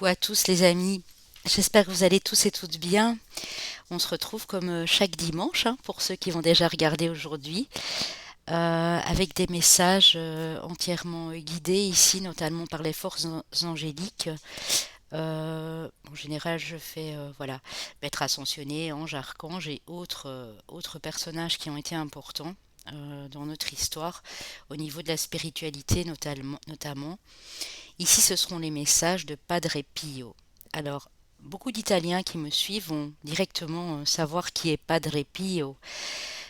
Coucou à tous les amis, j'espère que vous allez tous et toutes bien. On se retrouve comme chaque dimanche, hein, pour ceux qui vont déjà regarder aujourd'hui, avec des messages entièrement guidés ici, notamment par les forces angéliques. En général, je fais voilà, maître ascensionné, ange, archange et autres personnages qui ont été importants dans notre histoire, au niveau de la spiritualité notamment. Ici, ce seront les messages de Padre Pio. Alors, beaucoup d'Italiens qui me suivent vont directement savoir qui est Padre Pio.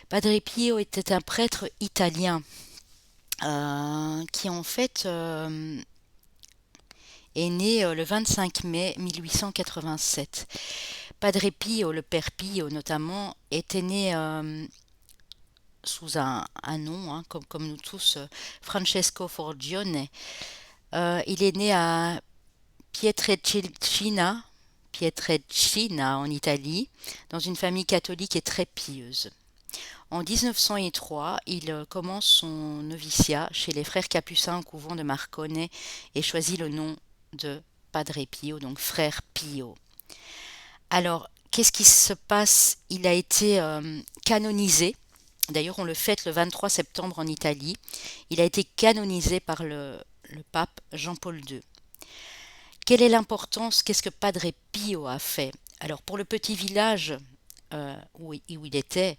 Padre Pio était un prêtre italien qui en fait est né le 25 mai 1887. Padre Pio, le père Pio notamment, était né sous un nom, hein, comme nous tous, Francesco Forgione. Il est né à Pietrelcina, Pietrelcina en Italie, dans une famille catholique et très pieuse. En 1903, il commence son noviciat chez les frères capucins au couvent de Marcone et choisit le nom de Padre Pio, donc frère Pio. Alors, qu'est-ce qui se passe? Il a été canonisé. D'ailleurs, on le fête le 23 septembre en Italie. Il a été canonisé par le pape Jean-Paul II. Quelle est l'importance? Qu'est-ce que Padre Pio a fait? Alors, pour le petit village où il était,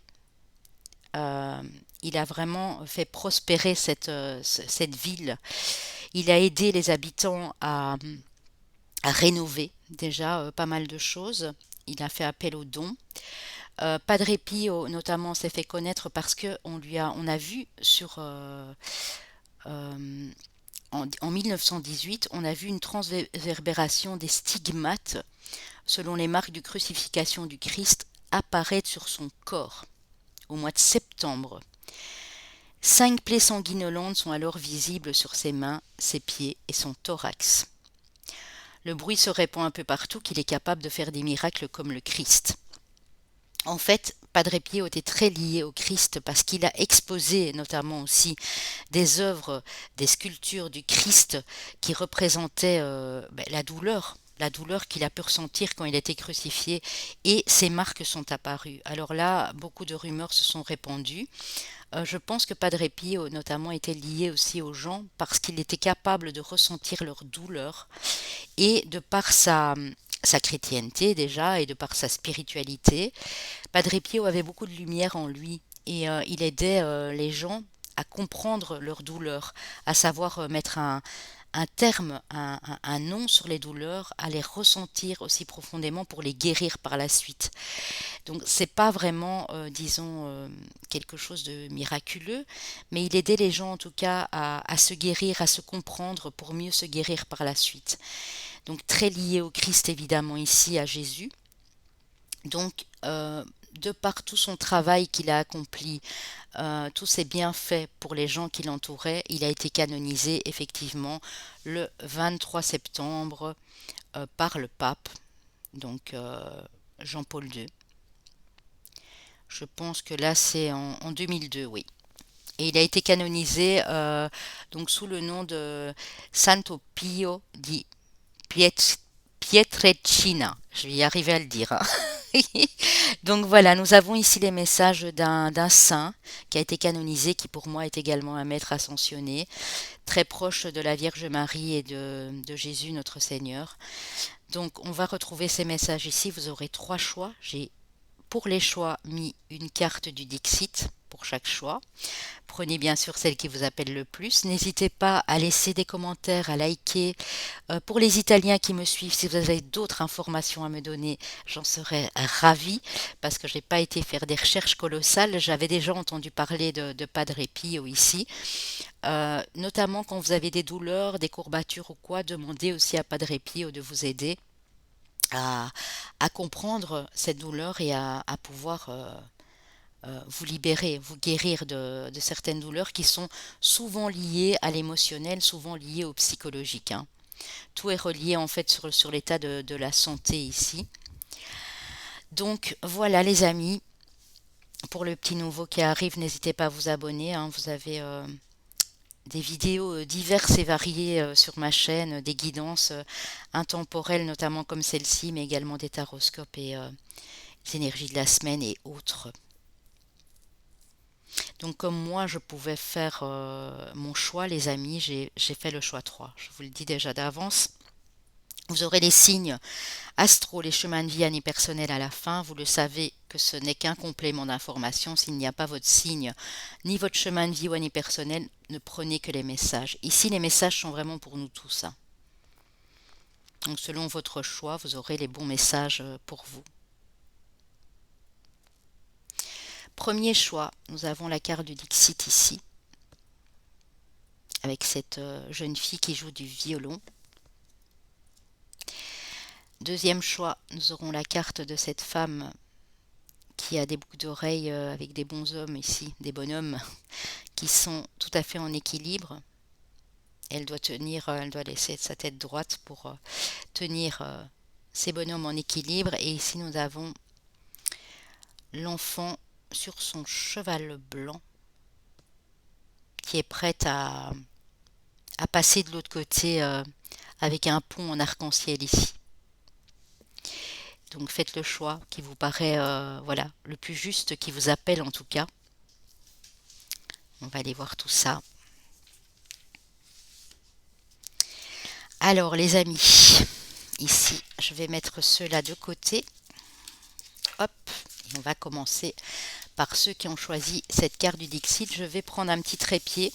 euh, il a vraiment fait prospérer cette ville. Il a aidé les habitants à rénover déjà pas mal de choses. Il a fait appel aux dons. Padre Pio, notamment, s'est fait connaître parce que on a vu euh, en 1918, on a vu une transverbération des stigmates selon les marques de crucifixion du Christ apparaître sur son corps au mois de septembre. 5 plaies sanguinolentes sont alors visibles sur ses mains, ses pieds et son thorax. Le bruit se répand un peu partout qu'il est capable de faire des miracles comme le Christ. En fait, Padre Pio était très lié au Christ parce qu'il a exposé notamment aussi des œuvres, des sculptures du Christ qui représentaient la douleur qu'il a pu ressentir quand il a été crucifié, et ces marques sont apparues. Alors là, beaucoup de rumeurs se sont répandues. Je pense que Padre Pio notamment était lié aussi aux gens parce qu'il était capable de ressentir leur douleur, et de par sa chrétienté déjà et de par sa spiritualité, Padre Pio avait beaucoup de lumière en lui, et il aidait les gens à comprendre leur douleur, à savoir mettre un terme, un nom sur les douleurs, à les ressentir aussi profondément pour les guérir par la suite. Donc c'est pas vraiment, disons, quelque chose de miraculeux, mais il aidait les gens en tout cas à se guérir, à se comprendre pour mieux se guérir par la suite. Donc très lié au Christ évidemment ici, à Jésus. Donc, de par tout son travail qu'il a accompli, tous ses bienfaits pour les gens qui l'entouraient, il a été canonisé effectivement le 23 septembre par le pape, donc Jean-Paul II. Je pense que là c'est en 2002, oui. Et il a été canonisé donc sous le nom de Santo Pio di Piet- Pietrelcina. Je vais y arriver à le dire, hein. Donc voilà, nous avons ici les messages d'un saint qui a été canonisé, qui pour moi est également un maître ascensionné, très proche de la Vierge Marie et de Jésus notre Seigneur. Donc on va retrouver ces messages ici, vous aurez trois choix. J'ai pour les choix mis une carte du Dixit pour chaque choix. Prenez bien sûr celle qui vous appelle le plus. N'hésitez pas à laisser des commentaires, à liker. Pour les Italiens qui me suivent, si vous avez d'autres informations à me donner, j'en serais ravie parce que je n'ai pas été faire des recherches colossales. J'avais déjà entendu parler de Padre Pio ici. Notamment quand vous avez des douleurs, des courbatures ou quoi, demandez aussi à Padre Pio de vous aider à, à comprendre cette douleur et à pouvoir vous libérer, vous guérir de certaines douleurs qui sont souvent liées à l'émotionnel, souvent liées au psychologique, hein. Tout est relié en fait sur l'état de la santé ici. Donc voilà les amis, pour le petit nouveau qui arrive, n'hésitez pas à vous abonner, hein. Vous avez des vidéos diverses et variées sur ma chaîne, des guidances intemporelles notamment comme celle-ci, mais également des taroscopes et les énergies de la semaine et autres. Donc comme moi je pouvais faire mon choix, les amis, j'ai fait le choix 3. Je vous le dis déjà d'avance. Vous aurez les signes astro, les chemins de vie annipersonnels à la fin. Vous le savez que ce n'est qu'un complément d'information. S'il n'y a pas votre signe ni votre chemin de vie ou annipersonnel, ne prenez que les messages. Ici, les messages sont vraiment pour nous tous, hein. Donc selon votre choix, vous aurez les bons messages pour vous. Premier choix, nous avons la carte du Dixit ici, avec cette jeune fille qui joue du violon. Deuxième choix, nous aurons la carte de cette femme qui a des boucles d'oreilles avec des bons hommes ici, des bonhommes qui sont tout à fait en équilibre. Elle doit tenir, elle doit laisser sa tête droite pour tenir ces bonhommes en équilibre. Et ici nous avons l'enfant sur son cheval blanc qui est prête à passer de l'autre côté avec un pont en arc-en-ciel ici. Donc faites le choix qui vous paraît voilà, le plus juste, qui vous appelle en tout cas. On va aller voir tout ça. Alors les amis, ici je vais mettre ceux-là de côté. Hop, et on va commencer par ceux qui ont choisi cette carte du Dixit. Je vais prendre un petit trépied.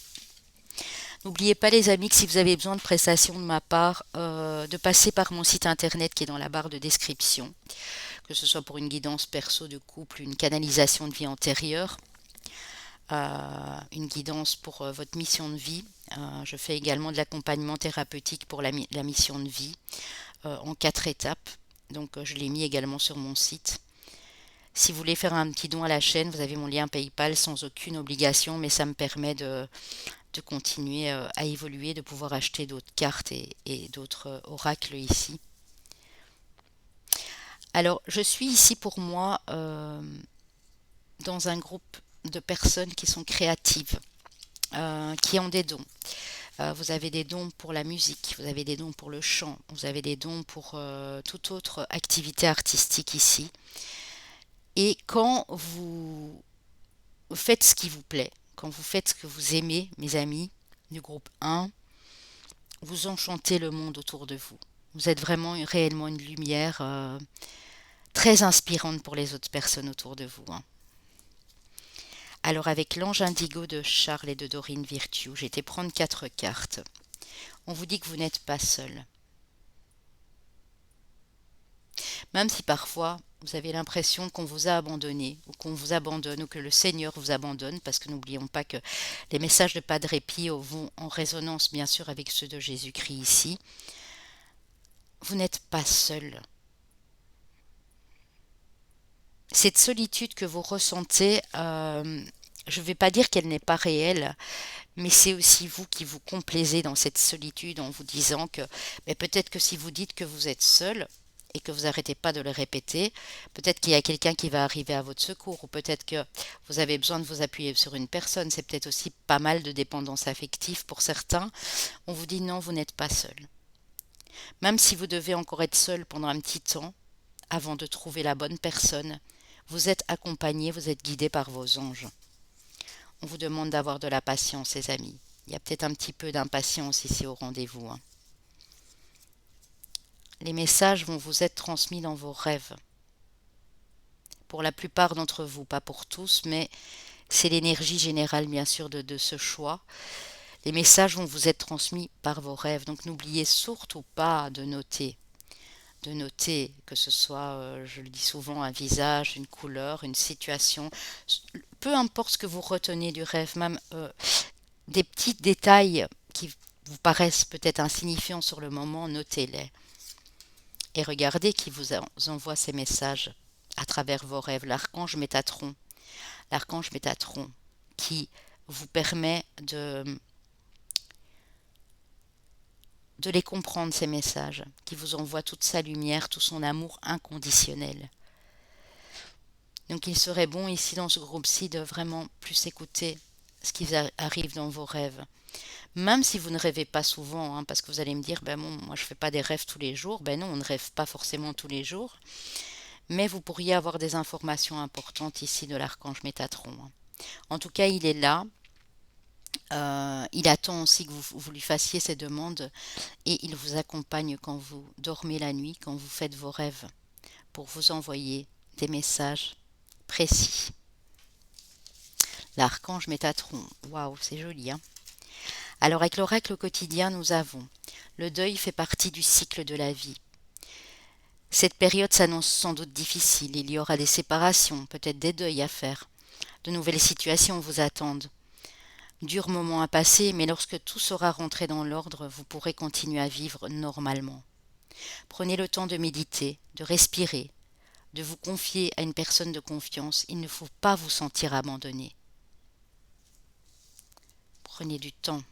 N'oubliez pas les amis que si vous avez besoin de prestations de ma part, de passer par mon site internet qui est dans la barre de description, que ce soit pour une guidance perso de couple, une canalisation de vie antérieure, une guidance pour votre mission de vie. Je fais également de l'accompagnement thérapeutique pour la mission de vie en 4 étapes. Donc je l'ai mis également sur mon site. Si vous voulez faire un petit don à la chaîne, vous avez mon lien PayPal sans aucune obligation, mais ça me permet de continuer à évoluer, de pouvoir acheter d'autres cartes et d'autres oracles ici. Alors, je suis ici pour moi dans un groupe de personnes qui sont créatives, qui ont des dons. Vous avez des dons pour la musique, vous avez des dons pour le chant, vous avez des dons pour toute autre activité artistique ici. Et quand vous faites ce qui vous plaît, quand vous faites ce que vous aimez, mes amis du groupe 1, vous enchantez le monde autour de vous. Vous êtes vraiment réellement une lumière très inspirante pour les autres personnes autour de vous, hein. Alors avec l'ange indigo de Charles et de Dorine Virtue, j'ai été prendre 4 cartes. On vous dit que vous n'êtes pas seul. Même si parfois vous avez l'impression qu'on vous a abandonné ou qu'on vous abandonne ou que le Seigneur vous abandonne, parce que n'oublions pas que les messages de Padre Pio vont en résonance bien sûr avec ceux de Jésus-Christ ici. Vous n'êtes pas seul. Cette solitude que vous ressentez, je ne vais pas dire qu'elle n'est pas réelle, mais c'est aussi vous qui vous complaisez dans cette solitude en vous disant que mais peut-être que si vous dites que vous êtes seul et que vous n'arrêtez pas de le répéter, peut-être qu'il y a quelqu'un qui va arriver à votre secours, ou peut-être que vous avez besoin de vous appuyer sur une personne. C'est peut-être aussi pas mal de dépendance affective pour certains. On vous dit non, vous n'êtes pas seul. Même si vous devez encore être seul pendant un petit temps, avant de trouver la bonne personne, vous êtes accompagné, vous êtes guidé par vos anges. On vous demande d'avoir de la patience, les amis. Il y a peut-être un petit peu d'impatience ici au rendez-vous, hein. Les messages vont vous être transmis dans vos rêves. Pour la plupart d'entre vous, pas pour tous, mais c'est l'énergie générale, bien sûr, de ce choix. Les messages vont vous être transmis par vos rêves. Donc n'oubliez surtout pas de noter. De noter que ce soit, je le dis souvent, un visage, une couleur, une situation. Peu importe ce que vous retenez du rêve, même des petits détails qui vous paraissent peut-être insignifiants sur le moment, notez-les. Et regardez qui vous envoie ces messages à travers vos rêves. L'archange Métatron, qui vous permet de les comprendre, ces messages, qui vous envoie toute sa lumière, tout son amour inconditionnel. Donc il serait bon ici dans ce groupe-ci de vraiment plus écouter ce qui arrive dans vos rêves. Même si vous ne rêvez pas souvent, hein, parce que vous allez me dire, ben bon, moi je fais pas des rêves tous les jours. Ben non, on ne rêve pas forcément tous les jours, mais vous pourriez avoir des informations importantes ici de l'archange Métatron, hein. En tout cas, il est là. Il attend aussi que vous lui fassiez ces demandes et il vous accompagne quand vous dormez la nuit, quand vous faites vos rêves, pour vous envoyer des messages précis. L'archange Métatron, waouh, c'est joli, hein. Alors avec l'oracle quotidien, nous avons le deuil fait partie du cycle de la vie. Cette période s'annonce sans doute difficile, il y aura des séparations, peut-être des deuils à faire. De nouvelles situations vous attendent. Dur moment à passer, mais lorsque tout sera rentré dans l'ordre, vous pourrez continuer à vivre normalement. Prenez le temps de méditer, de respirer, de vous confier à une personne de confiance. Il ne faut pas vous sentir abandonné. Prenez du temps.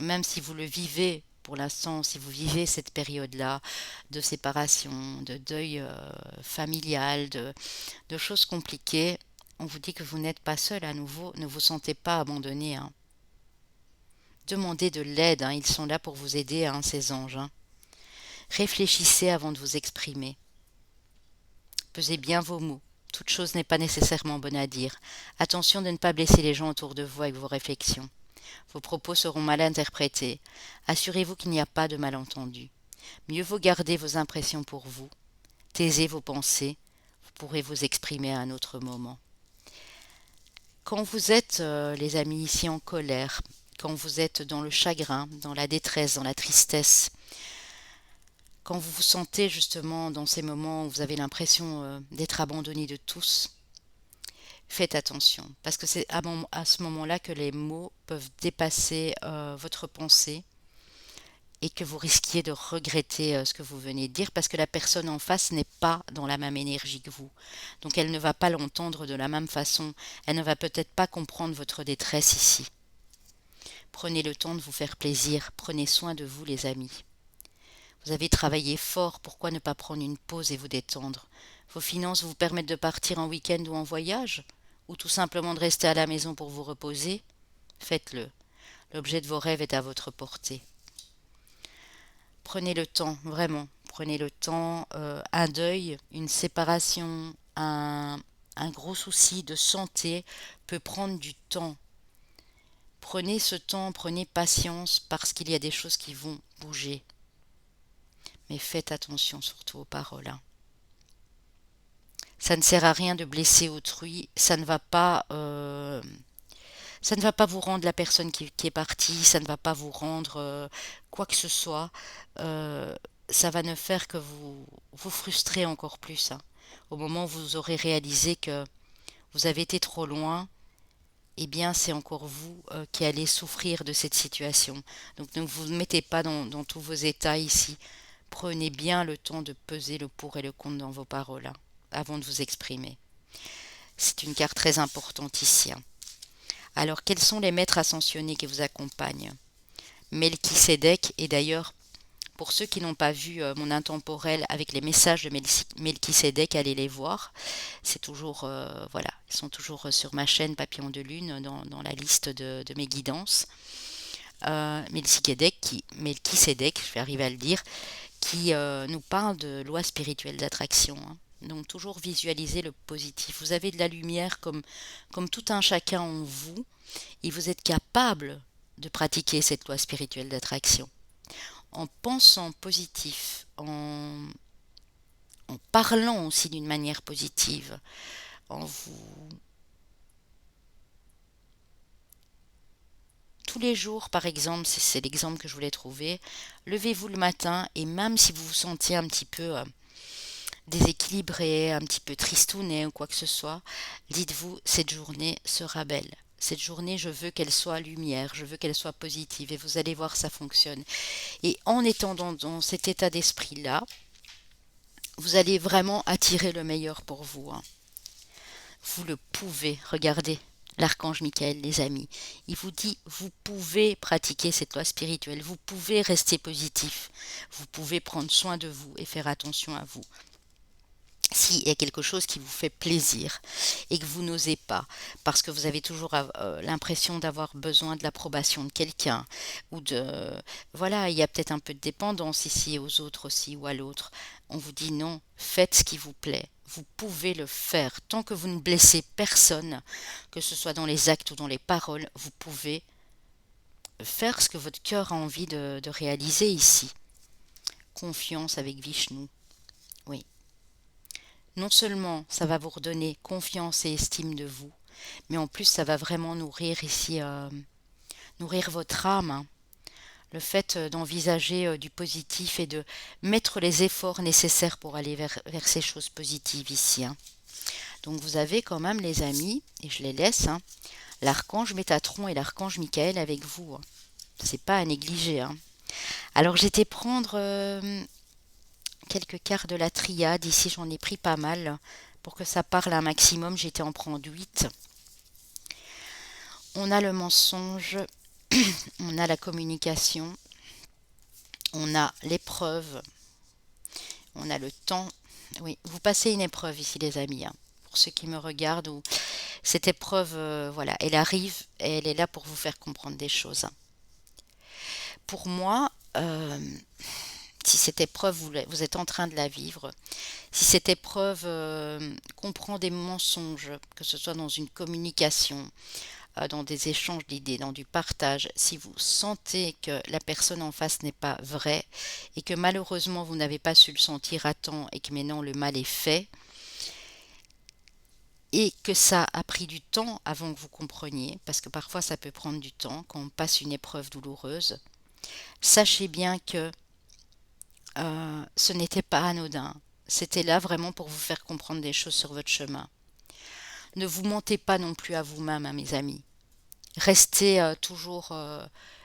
Même si vous le vivez pour l'instant, si vous vivez cette période-là de séparation, de deuil familial, de choses compliquées, on vous dit que vous n'êtes pas seul à nouveau, ne vous sentez pas abandonné, hein. Demandez de l'aide, hein, ils sont là pour vous aider, hein, ces anges, hein. Réfléchissez avant de vous exprimer. Pesez bien vos mots. Toute chose n'est pas nécessairement bonne à dire. Attention de ne pas blesser les gens autour de vous avec vos réflexions. Vos propos seront mal interprétés. Assurez-vous qu'il n'y a pas de malentendu. Mieux vaut garder vos impressions pour vous. Taisez vos pensées. Vous pourrez vous exprimer à un autre moment. Quand vous êtes, les amis, ici en colère, quand vous êtes dans le chagrin, dans la détresse, dans la tristesse, quand vous vous sentez justement dans ces moments où vous avez l'impression d'être abandonné de tous, faites attention, parce que c'est à ce moment-là que les mots peuvent dépasser votre pensée et que vous risquiez de regretter ce que vous venez de dire, parce que la personne en face n'est pas dans la même énergie que vous. Donc elle ne va pas l'entendre de la même façon, elle ne va peut-être pas comprendre votre détresse ici. Prenez le temps de vous faire plaisir, prenez soin de vous les amis. Vous avez travaillé fort, pourquoi ne pas prendre une pause et vous détendre? Vos finances vous permettent de partir en week-end ou en voyage? Ou tout simplement de rester à la maison pour vous reposer? Faites-le. L'objet de vos rêves est à votre portée. Prenez le temps, vraiment. Prenez le temps. Un deuil, une séparation, un gros souci de santé peut prendre du temps. Prenez ce temps, prenez patience parce qu'il y a des choses qui vont bouger. Mais faites attention surtout aux paroles, hein. Ça ne sert à rien de blesser autrui, ça ne va pas vous rendre la personne qui est partie, ça ne va pas vous rendre quoi que ce soit. Euh, Ça va ne faire que vous frustrer encore plus, hein. Au moment où vous aurez réalisé que vous avez été trop loin, eh bien c'est encore vous qui allez souffrir de cette situation. Donc ne vous mettez pas dans tous vos états ici. Prenez bien le temps de peser le pour et le contre dans vos paroles, hein, avant de vous exprimer. C'est une carte très importante ici, hein. Alors, quels sont les maîtres ascensionnés qui vous accompagnent? Melchisédek, et d'ailleurs, pour ceux qui n'ont pas vu mon intemporel avec les messages de Melchisédek, allez les voir. C'est toujours, voilà, ils sont toujours sur ma chaîne Papillon de Lune, dans la liste de mes guidances. Melchisédek, je vais arriver à le dire, qui nous parle de loi spirituelle d'attraction, hein. Donc toujours visualiser le positif. Vous avez de la lumière comme tout un chacun en vous et vous êtes capable de pratiquer cette loi spirituelle d'attraction. En pensant positif, en parlant aussi d'une manière positive, en vous... Tous les jours, par exemple, c'est l'exemple que je voulais trouver, levez-vous le matin et même si vous vous sentiez un petit peu déséquilibré, un petit peu tristouné ou quoi que ce soit, dites-vous, cette journée sera belle. Cette journée, je veux qu'elle soit lumière, je veux qu'elle soit positive et vous allez voir, ça fonctionne. Et en étant dans cet état d'esprit-là, vous allez vraiment attirer le meilleur pour vous, hein. Vous le pouvez, regardez. L'archange Michael, les amis, il vous dit, vous pouvez pratiquer cette loi spirituelle, vous pouvez rester positif, vous pouvez prendre soin de vous et faire attention à vous. S'il y a quelque chose qui vous fait plaisir et que vous n'osez pas, parce que vous avez toujours l'impression d'avoir besoin de l'approbation de quelqu'un, ou de... Voilà, il y a peut-être un peu de dépendance ici aux autres aussi ou à l'autre. On vous dit non, faites ce qui vous plaît. Vous pouvez le faire. Tant que vous ne blessez personne, que ce soit dans les actes ou dans les paroles, vous pouvez faire ce que votre cœur a envie de réaliser ici. Confiance avec Vishnu. Oui. Non seulement ça va vous redonner confiance et estime de vous, mais en plus ça va vraiment nourrir ici, nourrir votre âme, hein. Le fait d'envisager du positif et de mettre les efforts nécessaires pour aller vers ces choses positives ici, hein. Donc vous avez quand même les amis, et je les laisse, hein, l'archange Métatron et l'archange Michael avec vous, hein. C'est pas à négliger, hein. Alors j'étais prendre quelques cartes de la triade, ici j'en ai pris pas mal pour que ça parle un maximum, j'étais en prendre 8. On a le mensonge, on a la communication, on a l'épreuve, on a le temps. Oui, vous passez une épreuve ici les amis, hein. Pour ceux qui me regardent, ou cette épreuve, voilà, elle arrive et elle est là pour vous faire comprendre des choses, hein. Pour moi, si cette épreuve, vous êtes en train de la vivre, si cette épreuve comprend des mensonges, que ce soit dans une communication, dans des échanges d'idées, dans du partage, si vous sentez que la personne en face n'est pas vraie et que malheureusement vous n'avez pas su le sentir à temps et que maintenant le mal est fait et que ça a pris du temps avant que vous compreniez, parce que parfois ça peut prendre du temps quand on passe une épreuve douloureuse, sachez bien que ce n'était pas anodin. C'était là vraiment pour vous faire comprendre des choses sur votre chemin. Ne vous mentez pas non plus à vous-même, hein, mes amis. Restez toujours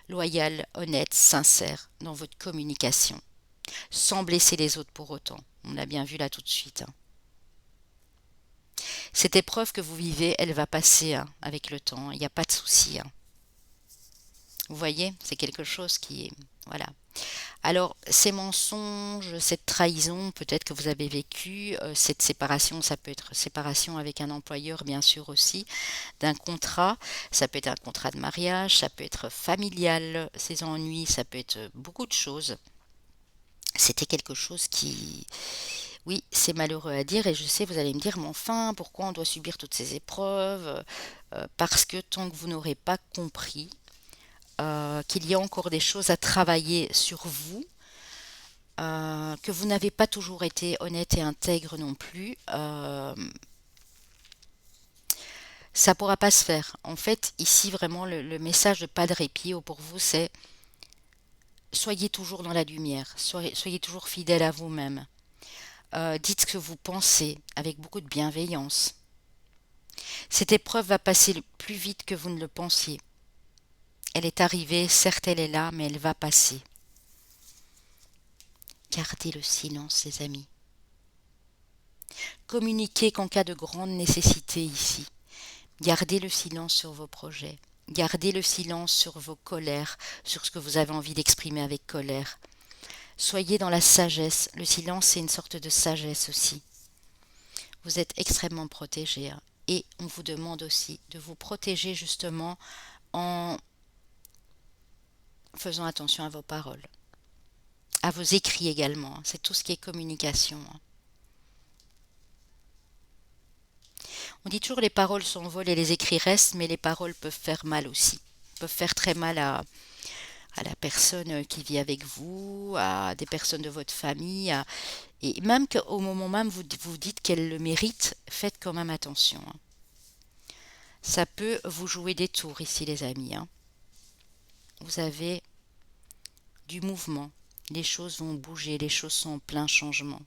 loyal, honnête, sincère dans votre communication, sans blesser les autres pour autant. On l'a bien vu là tout de suite, hein. Cette épreuve que vous vivez, elle va passer, hein, avec le temps. Il n'y a pas de souci, hein. Vous voyez, c'est quelque chose qui est... Voilà. Alors, ces mensonges, cette trahison, peut-être que vous avez vécu, cette séparation, ça peut être séparation avec un employeur, bien sûr aussi, d'un contrat, ça peut être un contrat de mariage, ça peut être familial, ces ennuis, ça peut être beaucoup de choses. C'était quelque chose qui, oui, c'est malheureux à dire, et je sais, vous allez me dire, mais enfin, pourquoi on doit subir toutes ces épreuves? Parce que tant que vous n'aurez pas compris qu'il y a encore des choses à travailler sur vous, que vous n'avez pas toujours été honnête et intègre non plus, ça ne pourra pas se faire. En fait, ici, vraiment, le message de pas de répit pour vous, c'est soyez toujours dans la lumière, soyez toujours fidèle à vous-même. Dites ce que vous pensez avec beaucoup de bienveillance. Cette épreuve va passer plus vite que vous ne le pensiez. Elle est arrivée, certes elle est là, mais elle va passer. Gardez le silence, les amis. Communiquez qu'en cas de grande nécessité ici. Gardez le silence sur vos projets. Gardez le silence sur vos colères, sur ce que vous avez envie d'exprimer avec colère. Soyez dans la sagesse. Le silence, c'est une sorte de sagesse aussi. Vous êtes extrêmement protégé, hein. Et on vous demande aussi de vous protéger justement en faisant attention à vos paroles, à vos écrits également, hein. C'est tout ce qui est communication, hein. On dit toujours les paroles s'envolent et les écrits restent, mais les paroles peuvent faire mal aussi. Peuvent faire très mal à la personne qui vit avec vous, à des personnes de votre famille, et même qu'au moment même vous vous dites qu'elle le mérite, faites quand même attention, hein. Ça peut vous jouer des tours ici, les amis, hein. Vous avez du mouvement, les choses vont bouger, les choses sont en plein changement.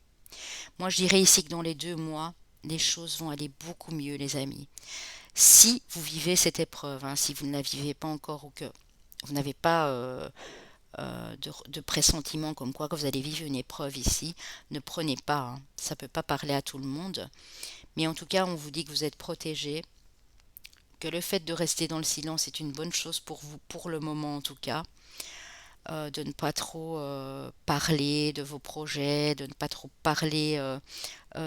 Moi, je dirais ici que dans les 2 mois, les choses vont aller beaucoup mieux, les amis. Si vous vivez cette épreuve, hein, si vous ne la vivez pas encore ou que vous n'avez pas de pressentiment comme quoi que vous allez vivre une épreuve ici, ne prenez pas, hein. Ça ne peut pas parler à tout le monde. Mais en tout cas, on vous dit que vous êtes protégé, que le fait de rester dans le silence est une bonne chose pour vous, pour le moment en tout cas. De ne pas trop parler de vos projets, de ne pas trop parler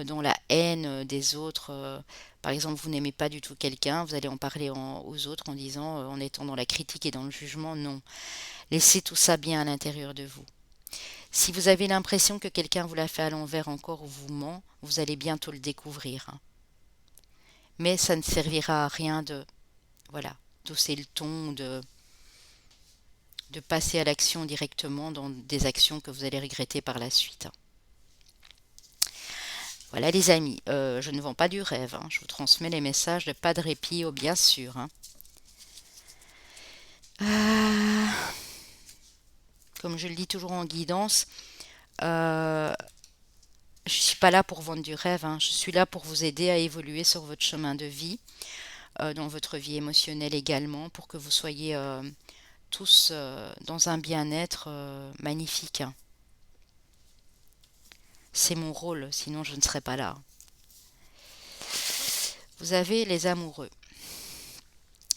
dans la haine des autres. Par exemple, vous n'aimez pas du tout quelqu'un, vous allez en parler aux autres en disant, en étant dans la critique et dans le jugement, non. Laissez tout ça bien à l'intérieur de vous. Si vous avez l'impression que quelqu'un vous l'a fait à l'envers encore ou vous ment, vous allez bientôt le découvrir, hein. Mais ça ne servira à rien de, voilà, d'hausser le ton, de passer à l'action directement dans des actions que vous allez regretter par la suite, hein. Voilà les amis, je ne vends pas du rêve, hein. Je vous transmets les messages de pas de répit, oh, bien sûr, hein. Ah, comme je le dis toujours en guidance, euh, je ne suis pas là pour vendre du rêve, hein. Je suis là pour vous aider à évoluer sur votre chemin de vie, dans votre vie émotionnelle également, pour que vous soyez tous dans un bien-être magnifique, hein. C'est mon rôle, sinon je ne serais pas là. Vous avez les amoureux.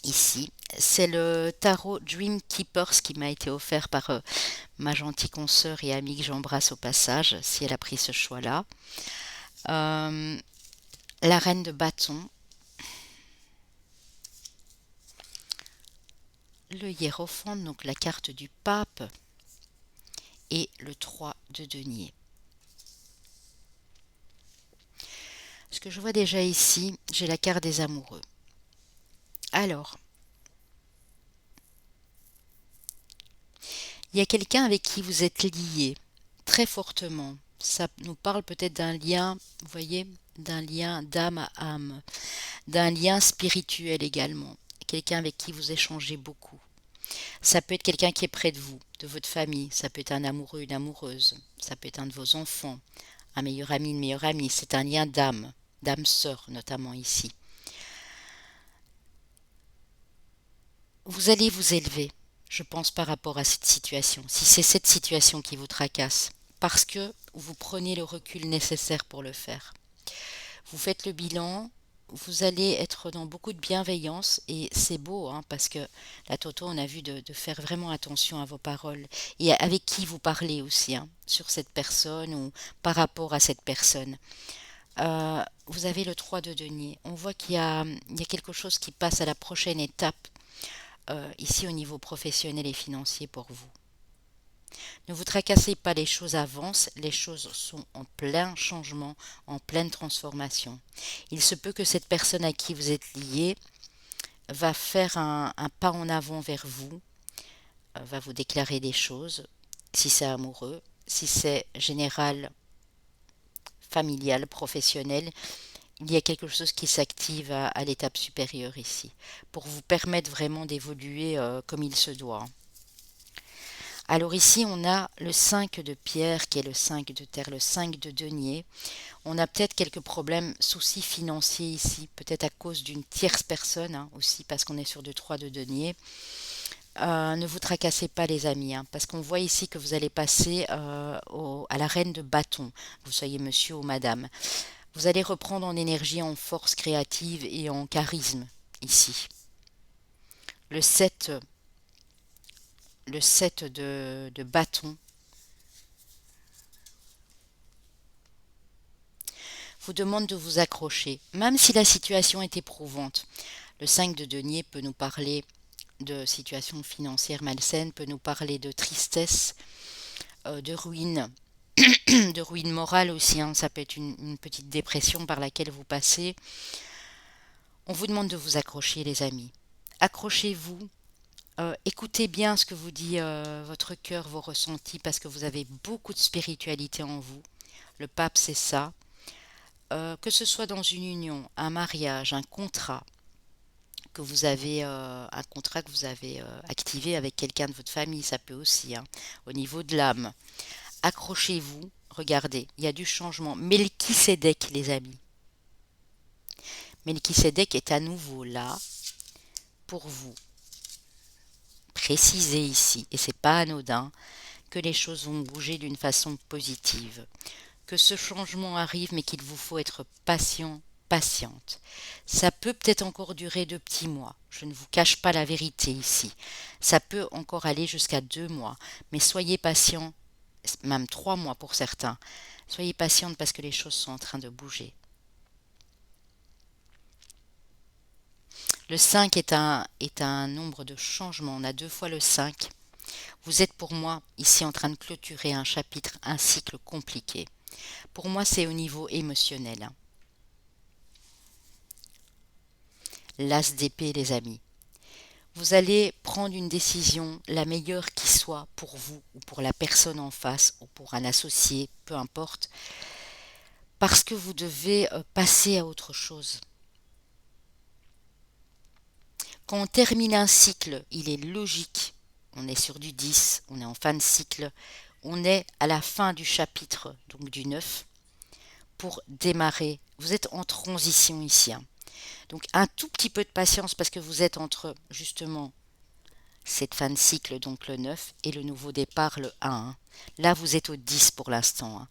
Ici, c'est le tarot Dream Keepers qui m'a été offert par ma gentille consoeur et amie que j'embrasse au passage, si elle a pris ce choix-là. Euh, la reine de bâton, le hiérophante, donc la carte du pape, et le 3 de denier. Ce que je vois déjà ici, j'ai la carte des amoureux. Alors, il y a quelqu'un avec qui vous êtes lié très fortement. Ça nous parle peut-être d'un lien, vous voyez, d'un lien d'âme à âme, d'un lien spirituel également. Quelqu'un avec qui vous échangez beaucoup. Ça peut être quelqu'un qui est près de vous, de votre famille. Ça peut être un amoureux, une amoureuse. Ça peut être un de vos enfants, un meilleur ami, une meilleure amie. C'est un lien d'âme, d'âme sœur notamment ici. Vous allez vous élever, je pense, par rapport à cette situation. Si c'est cette situation qui vous tracasse, parce que vous prenez le recul nécessaire pour le faire. Vous faites le bilan, vous allez être dans beaucoup de bienveillance et c'est beau, hein, parce que la Toto, on a vu de faire vraiment attention à vos paroles et avec qui vous parlez aussi, hein, sur cette personne ou par rapport à cette personne. Vous avez le 3 de denier. On voit il y a quelque chose qui passe à la prochaine étape ici au niveau professionnel et financier pour vous. Ne vous tracassez pas, les choses avancent, les choses sont en plein changement, en pleine transformation. Il se peut que cette personne à qui vous êtes lié va faire un pas en avant vers vous, va vous déclarer des choses, si c'est amoureux, si c'est général, familial, professionnel. Il y a quelque chose qui s'active à l'étape supérieure ici, pour vous permettre vraiment d'évoluer comme il se doit. Alors ici, on a le 5 de pierre qui est le 5 de terre, le 5 de denier. On a peut-être quelques problèmes, soucis financiers ici, peut-être à cause d'une tierce personne, hein, aussi, parce qu'on est sur de 3 de denier. Ne vous tracassez pas les amis, hein, parce qu'on voit ici que vous allez passer à la reine de bâton, vous soyez monsieur ou madame. Vous allez reprendre en énergie, en force créative et en charisme ici. Le 7 de bâton vous demande de vous accrocher, même si la situation est éprouvante. Le 5 de denier peut nous parler de situation financière malsaine, peut nous parler de tristesse, de ruine, de ruine morale aussi, hein. Ça peut être une petite dépression par laquelle vous passez. On vous demande de vous accrocher les amis. Accrochez-vous. Écoutez bien ce que vous dit votre cœur, vos ressentis, parce que vous avez beaucoup de spiritualité en vous. Le pape, c'est ça. Que ce soit dans une union, un mariage, un contrat que vous avez activé avec quelqu'un de votre famille, ça peut aussi, hein, au niveau de l'âme. Accrochez-vous, regardez, il y a du changement. Melchisédek, les amis. Melchisédek est à nouveau là pour vous préciser ici, et c'est pas anodin, que les choses vont bouger d'une façon positive, que ce changement arrive, mais qu'il vous faut être patient, patiente. Ça peut-être encore durer 2 petits mois, je ne vous cache pas la vérité ici. Ça peut encore aller jusqu'à 2 mois, mais soyez patient, même 3 mois pour certains. Soyez patiente parce que les choses sont en train de bouger. Le 5 est un nombre de changements. On a 2 fois le 5. Vous êtes pour moi ici en train de clôturer un chapitre, un cycle compliqué. Pour moi, c'est au niveau émotionnel. L'as d'épée, les amis. Vous allez prendre une décision, la meilleure qui soit pour vous ou pour la personne en face ou pour un associé, peu importe, parce que vous devez passer à autre chose. Quand on termine un cycle, il est logique, on est sur du 10, on est en fin de cycle, on est à la fin du chapitre, donc du 9, pour démarrer. Vous êtes en transition ici. Donc un tout petit peu de patience parce que vous êtes entre justement cette fin de cycle, donc le 9, et le nouveau départ, le 1. Là, vous êtes au 10 pour l'instant.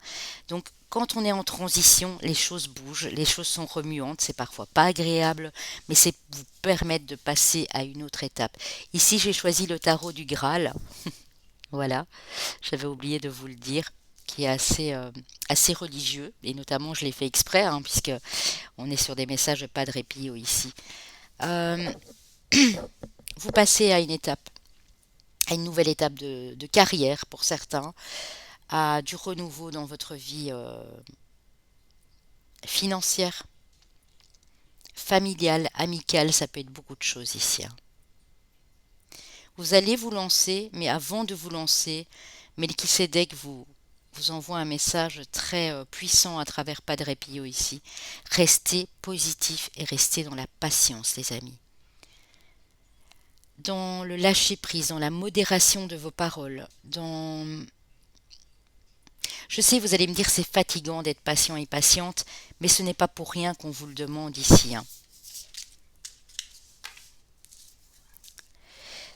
Donc, quand on est en transition, les choses bougent, les choses sont remuantes, c'est parfois pas agréable, mais c'est vous permettre de passer à une autre étape. Ici, j'ai choisi le tarot du Graal. Voilà, j'avais oublié de vous le dire, qui est assez religieux, et notamment, je l'ai fait exprès, puisque on est sur des messages de Padre Pio ici. Euh, vous passez à une nouvelle étape de carrière pour certains, à du renouveau dans votre vie financière, familiale, amicale, ça peut être beaucoup de choses ici. Vous allez vous lancer, mais avant de vous lancer, Melchisédek vous envoie un message très puissant à travers Padre Pio ici. Restez positif et restez dans la patience, les amis. Dans le lâcher-prise, dans la modération de vos paroles, dans... Je sais, vous allez me dire c'est fatigant d'être patient et patiente, mais ce n'est pas pour rien qu'on vous le demande ici.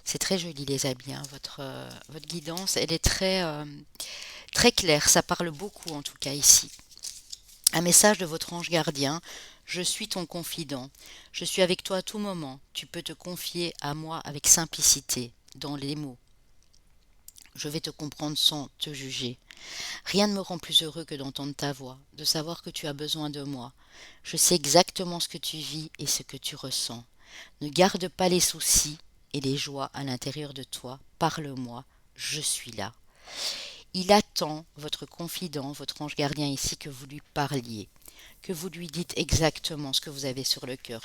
C'est très joli les amis, votre guidance, elle est très claire, ça parle beaucoup en tout cas ici. Un message de votre ange gardien, je suis ton confident, je suis avec toi à tout moment, tu peux te confier à moi avec simplicité, dans les mots. Je vais te comprendre sans te juger. Rien ne me rend plus heureux que d'entendre ta voix, de savoir que tu as besoin de moi. Je sais exactement ce que tu vis et ce que tu ressens. Ne garde pas les soucis et les joies à l'intérieur de toi. Parle-moi, je suis là. Il attend, votre confident, votre ange gardien ici, que vous lui parliez, que vous lui dites exactement ce que vous avez sur le cœur,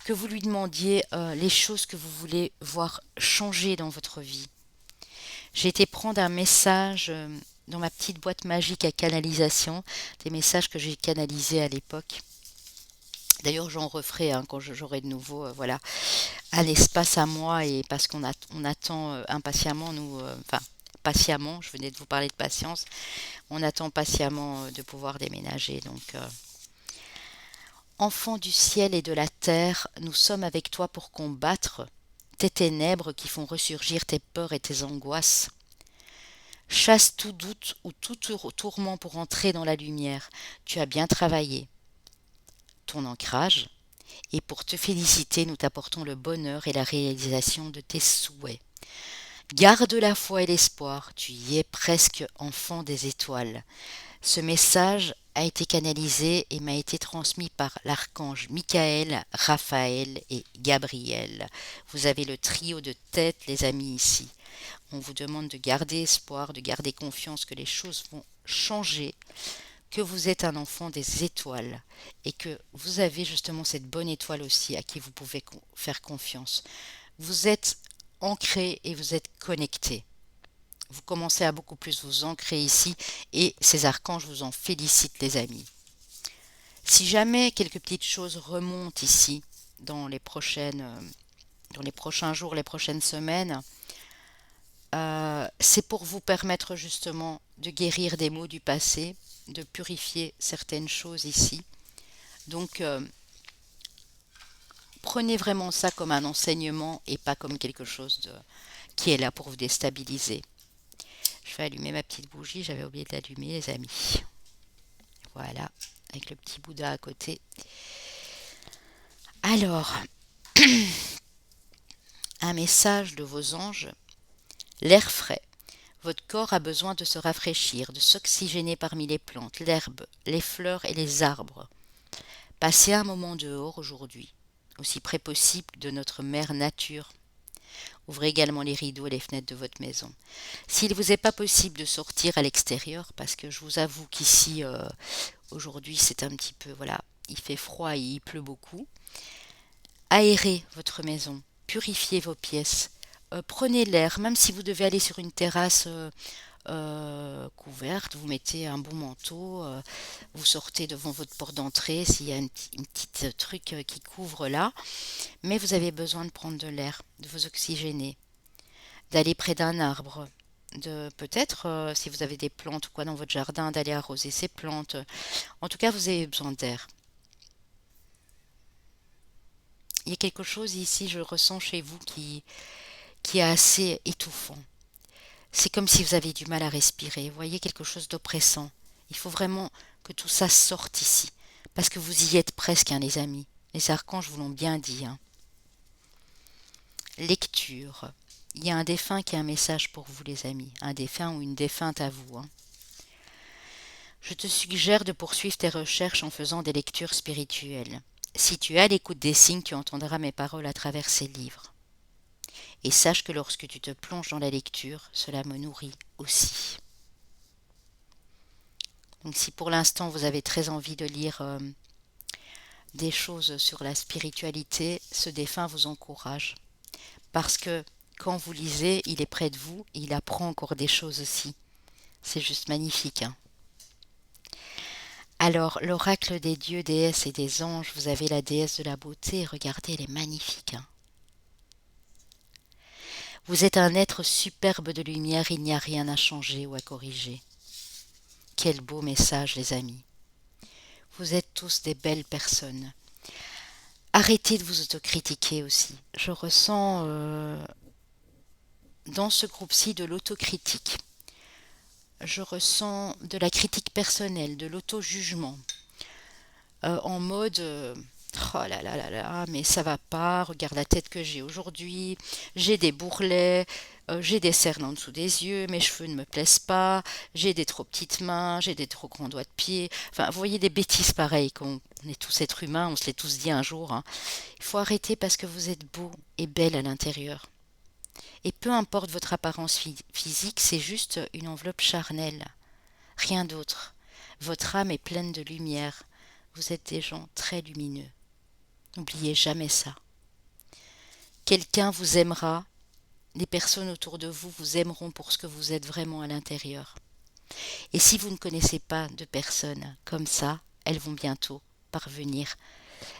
que vous lui demandiez les choses que vous voulez voir changer dans votre vie. J'ai été prendre un message dans ma petite boîte magique à canalisation, des messages que j'ai canalisés à l'époque. D'ailleurs, j'en referai quand j'aurai de nouveau, voilà, un espace à moi et parce on attend impatiemment, enfin, patiemment, je venais de vous parler de patience, on attend patiemment de pouvoir déménager. Donc, enfant du ciel et de la terre, nous sommes avec toi pour combattre tes ténèbres qui font ressurgir tes peurs et tes angoisses. Chasse tout doute ou tout tourment pour entrer dans la lumière. Tu as bien travaillé. Ton ancrage, et pour te féliciter, nous t'apportons le bonheur et la réalisation de tes souhaits. Garde la foi et l'espoir, tu y es presque enfant des étoiles. Ce message a été canalisé et m'a été transmis par l'archange Michael, Raphaël et Gabriel. Vous avez le trio de tête, les amis, ici. On vous demande de garder espoir, de garder confiance que les choses vont changer, que vous êtes un enfant des étoiles et que vous avez justement cette bonne étoile aussi à qui vous pouvez faire confiance. Vous êtes ancré et vous êtes connecté. Vous commencez à beaucoup plus vous ancrer ici et ces archanges vous en félicitent, les amis. Si jamais quelques petites choses remontent ici dans les prochains jours, les prochaines semaines, c'est pour vous permettre justement de guérir des maux du passé, de purifier certaines choses ici. Donc, prenez vraiment ça comme un enseignement et pas comme quelque chose qui est là pour vous déstabiliser. Je vais allumer ma petite bougie, j'avais oublié de l'allumer, les amis. Voilà, avec le petit Bouddha à côté. Alors, un message de vos anges. L'air frais, Votre corps a besoin de se rafraîchir, de s'oxygéner parmi les plantes, l'herbe, les fleurs et les arbres. Passez un moment dehors aujourd'hui, aussi près possible de notre mère nature. Ouvrez également les rideaux et les fenêtres de votre maison. S'il ne vous est pas possible de sortir à l'extérieur, parce que je vous avoue qu'ici, aujourd'hui, c'est un petit peu, voilà, il fait froid et il pleut beaucoup, aérez votre maison, purifiez vos pièces, prenez l'air, même si vous devez aller sur une terrasse couverte, vous mettez un bon manteau, vous sortez devant votre porte d'entrée s'il y a une petite truc qui couvre là, mais vous avez besoin de prendre de l'air, de vous oxygéner, d'aller près d'un arbre, de peut-être, si vous avez des plantes ou quoi dans votre jardin, d'aller arroser ces plantes. En tout cas, vous avez besoin d'air. Il y a quelque chose ici, je ressens chez vous qui est assez étouffant. C'est comme si vous aviez du mal à respirer. Vous voyez quelque chose d'oppressant. Il faut vraiment que tout ça sorte ici. Parce que vous y êtes presque, hein, les amis. Les archanges vous l'ont bien dit. Hein. Lecture. Il y a un défunt qui a un message pour vous, les amis. Un défunt ou une défunte à vous. Hein. Je te suggère de poursuivre tes recherches en faisant des lectures spirituelles. Si tu es à l'écoute des signes, tu entendras mes paroles à travers ces livres. Et sache que lorsque tu te plonges dans la lecture, cela me nourrit aussi. Donc si pour l'instant vous avez très envie de lire des choses sur la spiritualité, ce défunt vous encourage. Parce que quand vous lisez, il est près de vous, et il apprend encore des choses aussi. C'est juste magnifique. Hein. Alors, l'oracle des dieux, déesses et des anges, vous avez la déesse de la beauté, regardez, elle est magnifique. Hein. Vous êtes un être superbe de lumière, il n'y a rien à changer ou à corriger. Quel beau message, les amis. Vous êtes tous des belles personnes. Arrêtez de vous autocritiquer aussi. Je ressens dans ce groupe-ci de l'autocritique. Je ressens de la critique personnelle, de l'auto-jugement. En mode oh là là là là, mais ça va pas, regarde la tête que j'ai aujourd'hui, j'ai des bourrelets, j'ai des cernes en dessous des yeux, mes cheveux ne me plaisent pas, j'ai des trop petites mains, j'ai des trop grands doigts de pied. Enfin, vous voyez des bêtises pareilles, qu'on on est tous êtres humains, on se l'est tous dit un jour. Hein. Il faut arrêter parce que vous êtes beau et belle à l'intérieur. Et peu importe votre apparence physique, c'est juste une enveloppe charnelle, rien d'autre. Votre âme est pleine de lumière. Vous êtes des gens très lumineux. N'oubliez jamais ça. Quelqu'un vous aimera, les personnes autour de vous vous aimeront pour ce que vous êtes vraiment à l'intérieur. Et si vous ne connaissez pas de personnes comme ça, elles vont bientôt parvenir,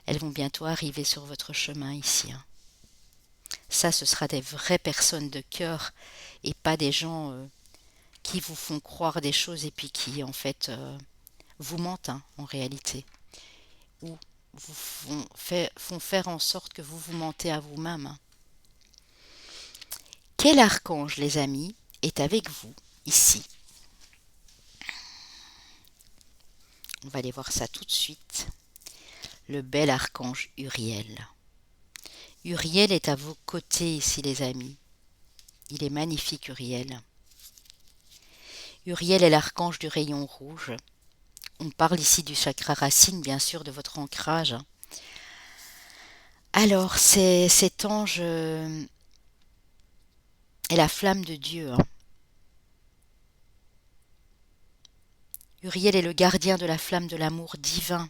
elles vont bientôt arriver sur votre chemin ici. Hein. Ça, ce sera des vraies personnes de cœur et pas des gens qui vous font croire des choses et puis qui, en fait, vous mentent hein, en réalité. Ou vous font faire en sorte que vous vous mentez à vous-même. Quel archange, les amis, est avec vous ici? On va aller voir ça tout de suite. Le bel archange Uriel. Uriel est à vos côtés ici, les amis. Il est magnifique, Uriel. Uriel est l'archange du rayon rouge. On parle ici du chakra racine, bien sûr, de votre ancrage. Alors, cet ange est la flamme de Dieu. Hein. Uriel est le gardien de la flamme de l'amour divin.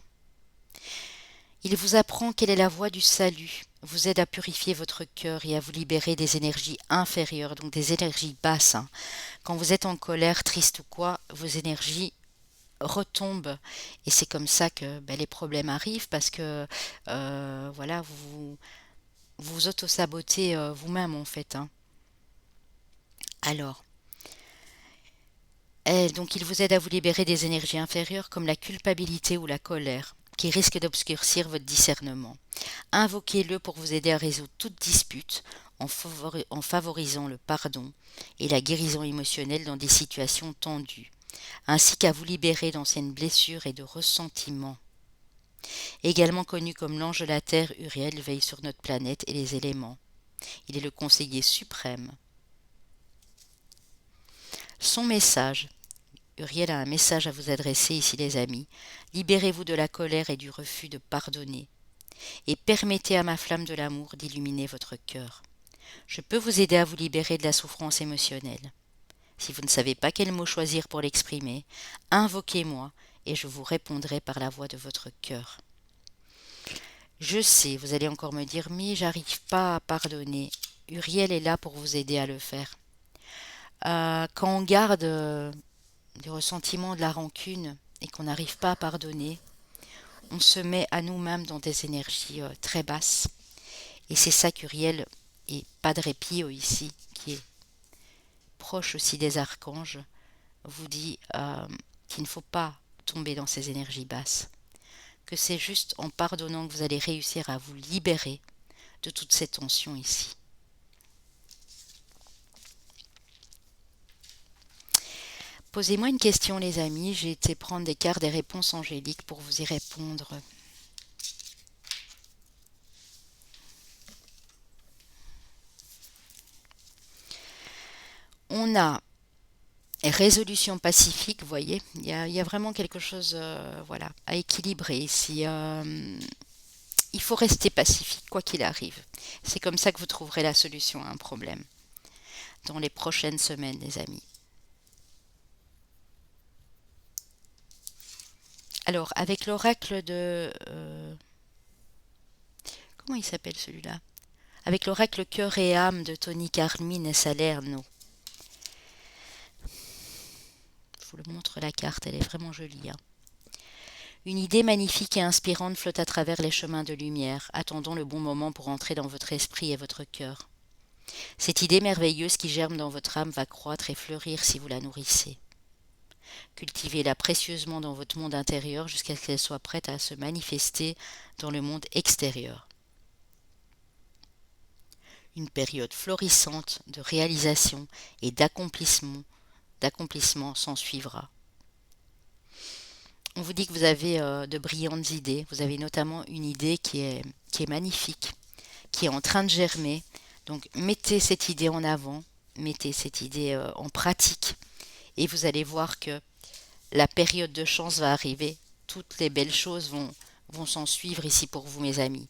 Il vous apprend quelle est la voie du salut, vous aide à purifier votre cœur et à vous libérer des énergies inférieures, donc des énergies basses. Hein. Quand vous êtes en colère, triste ou quoi, vos énergies retombent et c'est comme ça que les problèmes arrivent parce que voilà, vous auto-sabotez vous-même en fait. Hein. Alors, donc il vous aide à vous libérer des énergies inférieures comme la culpabilité ou la colère, qui risquent d'obscurcir votre discernement. Invoquez-le pour vous aider à résoudre toute dispute en favorisant le pardon et la guérison émotionnelle dans des situations tendues, ainsi qu'à vous libérer d'anciennes blessures et de ressentiments. Également connu comme l'ange de la terre, Uriel veille sur notre planète et les éléments. Il est le conseiller suprême. Son message. Uriel a un message à vous adresser ici les amis. Libérez-vous de la colère et du refus de pardonner. Et permettez à ma flamme de l'amour d'illuminer votre cœur. Je peux vous aider à vous libérer de la souffrance émotionnelle. Si vous ne savez pas quel mot choisir pour l'exprimer, invoquez-moi et je vous répondrai par la voix de votre cœur. Je sais, vous allez encore me dire, mais j'arrive pas à pardonner. Uriel est là pour vous aider à le faire. Quand on garde du ressentiment, de la rancune et qu'on n'arrive pas à pardonner, on se met à nous-mêmes dans des énergies très basses. Et c'est ça qu'Uriel et Padre Pio ici, qui est proche aussi des archanges, vous dit qu'il ne faut pas tomber dans ces énergies basses, que c'est juste en pardonnant que vous allez réussir à vous libérer de toutes ces tensions ici. Posez-moi une question les amis, j'ai été prendre des cartes des réponses angéliques pour vous y répondre. On a résolution pacifique, vous voyez, il y a vraiment quelque chose voilà, à équilibrer ici. Il faut rester pacifique, quoi qu'il arrive. C'est comme ça que vous trouverez la solution à un problème dans les prochaines semaines, les amis. Alors, avec l'oracle de... comment il s'appelle celui-là? Avec l'oracle cœur et âme de Tony Carmine et Salerno. Je vous le montre la carte, elle est vraiment jolie. Hein. Une idée magnifique et inspirante flotte à travers les chemins de lumière, attendant le bon moment pour entrer dans votre esprit et votre cœur. Cette idée merveilleuse qui germe dans votre âme va croître et fleurir si vous la nourrissez. Cultivez-la précieusement dans votre monde intérieur jusqu'à ce qu'elle soit prête à se manifester dans le monde extérieur. Une période florissante de réalisation et d'accomplissement s'ensuivra. On vous dit que vous avez de brillantes idées. Vous avez notamment une idée qui est magnifique, qui est en train de germer. Donc mettez cette idée en avant, mettez cette idée en pratique et vous allez voir que la période de chance va arriver. Toutes les belles choses vont s'en suivre ici pour vous mes amis.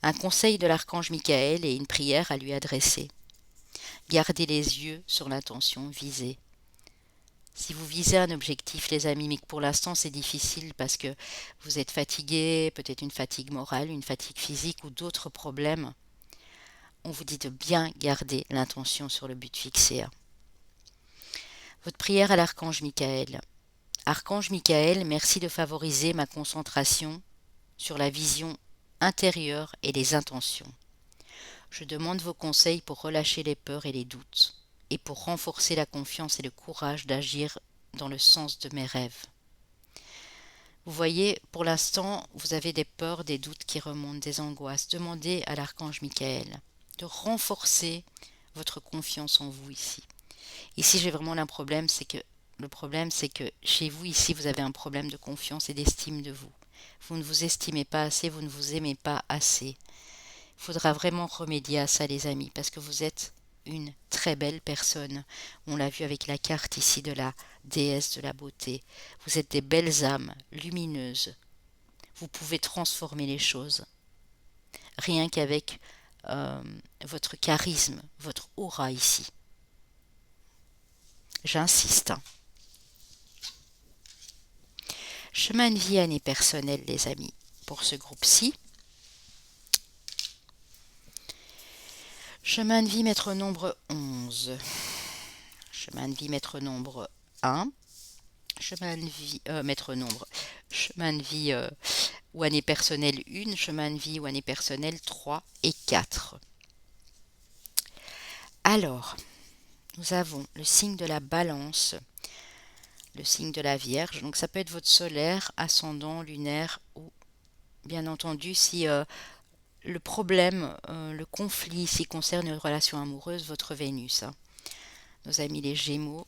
Un conseil de l'archange Michael et une prière à lui adresser. Gardez les yeux sur l'intention visée. Si vous visez un objectif, les amis, mais que pour l'instant c'est difficile parce que vous êtes fatigué, peut-être une fatigue morale, une fatigue physique ou d'autres problèmes, on vous dit de bien garder l'intention sur le but fixé. Votre prière à l'archange Michael. Archange Michael, merci de favoriser ma concentration sur la vision intérieure et les intentions. Je demande vos conseils pour relâcher les peurs et les doutes, et pour renforcer la confiance et le courage d'agir dans le sens de mes rêves. Vous voyez, pour l'instant, vous avez des peurs, des doutes qui remontent, des angoisses. Demandez à l'archange Michael de renforcer votre confiance en vous ici. Ici, j'ai vraiment le problème, c'est que chez vous, ici, vous avez un problème de confiance et d'estime de vous. Vous ne vous estimez pas assez, vous ne vous aimez pas assez. Il faudra vraiment remédier à ça, les amis, parce que vous êtes une très belle personne. On l'a vu avec la carte ici de la déesse de la beauté. Vous êtes des belles âmes lumineuses. Vous pouvez transformer les choses. Rien qu'avec votre charisme, votre aura ici. J'insiste. Chemin de vie année personnelle, les amis, pour ce groupe-ci. Chemin de vie maître nombre 11. Chemin de vie maître nombre 1. Chemin de vie maître nombre. Chemin de vie ou année personnelle 1. Chemin de vie ou année personnelle 3 et 4. Alors, nous avons le signe de la balance, le signe de la Vierge. Donc ça peut être votre solaire, ascendant, lunaire ou bien entendu si le problème, le conflit ici concerne une relation amoureuse, votre Vénus. Hein. Nos amis les Gémeaux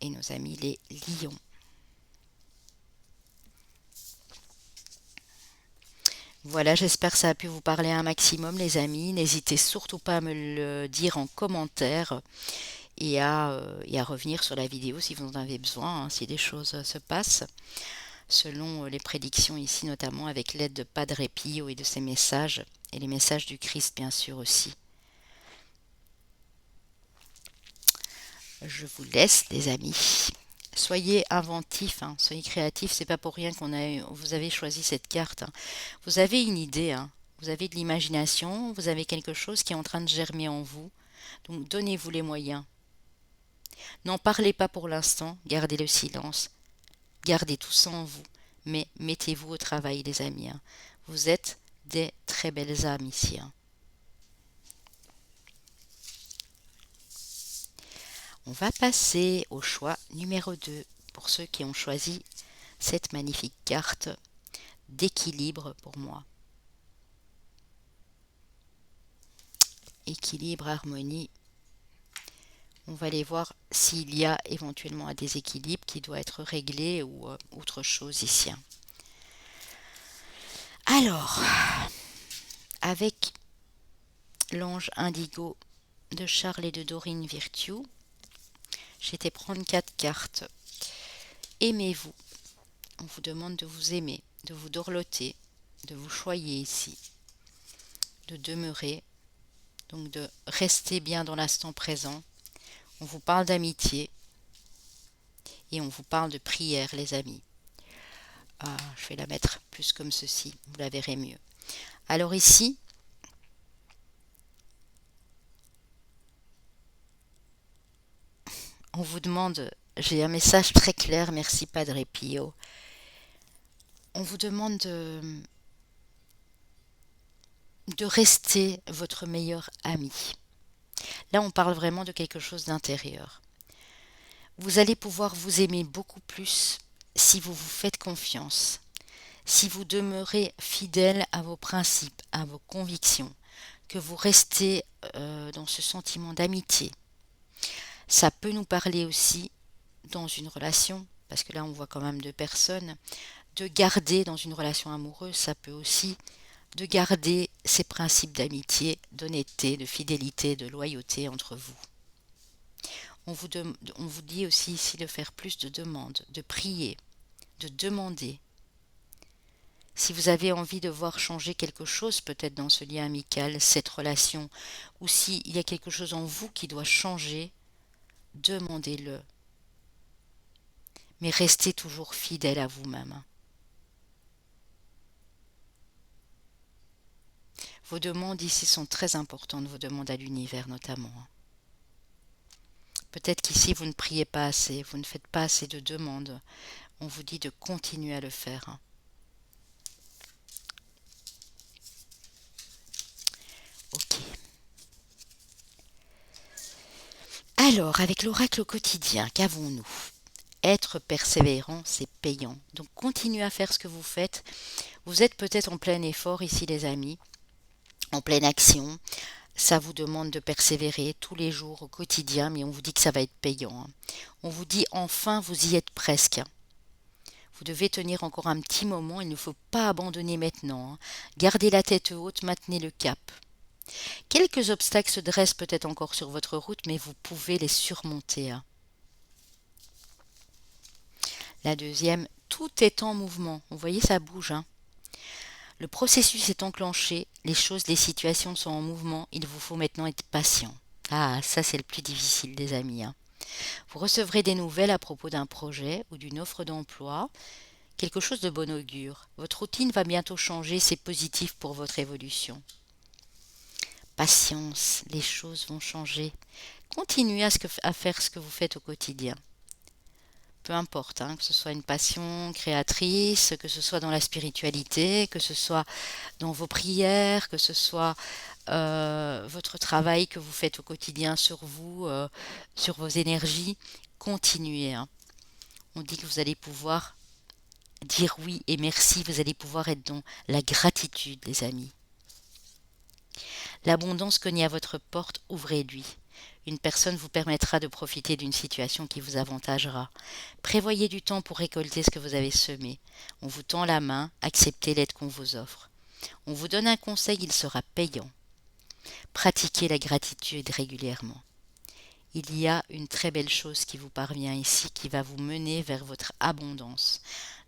et nos amis les Lions. Voilà, j'espère que ça a pu vous parler un maximum les amis. N'hésitez surtout pas à me le dire en commentaire. et à revenir sur la vidéo si vous en avez besoin, hein, si des choses se passent, selon les prédictions ici, notamment avec l'aide de Padre Pio et de ses messages, et les messages du Christ bien sûr aussi. Je vous laisse les amis. Soyez inventifs, hein, soyez créatifs, c'est pas pour rien vous avez choisi cette carte, hein. Vous avez une idée, hein, vous avez de l'imagination, vous avez quelque chose qui est en train de germer en vous, donc donnez-vous les moyens. N'en parlez pas pour l'instant, gardez le silence, gardez tout ça en vous, mais mettez-vous au travail les amis, hein. Vous êtes des très belles âmes ici, hein. On va passer au choix numéro 2 pour ceux qui ont choisi cette magnifique carte d'équilibre pour moi. Équilibre, harmonie. On va aller voir s'il y a éventuellement un déséquilibre qui doit être réglé ou autre chose ici. Alors, avec l'ange indigo de Charles et de Dorine Virtue, j'ai été prendre 4 cartes. Aimez-vous. On vous demande de vous aimer, de vous dorloter, de vous choyer ici, de demeurer, donc de rester bien dans l'instant présent. On vous parle d'amitié et on vous parle de prière, les amis. Je vais la mettre plus comme ceci, vous la verrez mieux. Alors ici, on vous demande, j'ai un message très clair, merci Padre Pio. On vous demande de rester votre meilleur ami. Là, on parle vraiment de quelque chose d'intérieur. Vous allez pouvoir vous aimer beaucoup plus si vous vous faites confiance, si vous demeurez fidèle à vos principes, à vos convictions, que vous restez dans ce sentiment d'amitié. Ça peut nous parler aussi dans une relation, parce que là on voit quand même 2 personnes, de garder dans une relation amoureuse, ça peut aussi de garder ces principes d'amitié, d'honnêteté, de fidélité, de loyauté entre vous. On vous dit aussi ici de faire plus de demandes, de prier, de demander. Si vous avez envie de voir changer quelque chose peut-être dans ce lien amical, cette relation, ou s'il y a quelque chose en vous qui doit changer, demandez-le. Mais restez toujours fidèle à vous-même. Vos demandes ici sont très importantes, vos demandes à l'univers notamment. Peut-être qu'ici vous ne priez pas assez, vous ne faites pas assez de demandes. On vous dit de continuer à le faire. Ok. Alors, avec l'oracle au quotidien, qu'avons-nous? Être persévérant, c'est payant. Donc continuez à faire ce que vous faites. Vous êtes peut-être en plein effort ici les amis, en pleine action. Ça vous demande de persévérer tous les jours au quotidien, mais on vous dit que ça va être payant. On vous dit enfin vous y êtes presque. Vous devez tenir encore un petit moment, il ne faut pas abandonner maintenant. Gardez la tête haute, maintenez le cap. Quelques obstacles se dressent peut-être encore sur votre route, mais vous pouvez les surmonter. La deuxième, tout est en mouvement. Vous voyez, ça bouge. Le processus est enclenché, les choses, les situations sont en mouvement, il vous faut maintenant être patient. Ah, ça c'est le plus difficile des amis. Vous recevrez des nouvelles à propos d'un projet ou d'une offre d'emploi, quelque chose de bon augure. Votre routine va bientôt changer, c'est positif pour votre évolution. Patience, les choses vont changer. Continuez à faire ce que vous faites au quotidien. Peu importe, que ce soit une passion créatrice, que ce soit dans la spiritualité, que ce soit dans vos prières, que ce soit votre travail que vous faites au quotidien sur vous, sur vos énergies, continuez. On dit que vous allez pouvoir dire oui et merci, vous allez pouvoir être dans la gratitude, les amis. L'abondance cogne à votre porte, ouvrez-lui. Une personne vous permettra de profiter d'une situation qui vous avantagera. Prévoyez du temps pour récolter ce que vous avez semé. On vous tend la main, acceptez l'aide qu'on vous offre. On vous donne un conseil, il sera payant. Pratiquez la gratitude régulièrement. Il y a une très belle chose qui vous parvient ici, qui va vous mener vers votre abondance.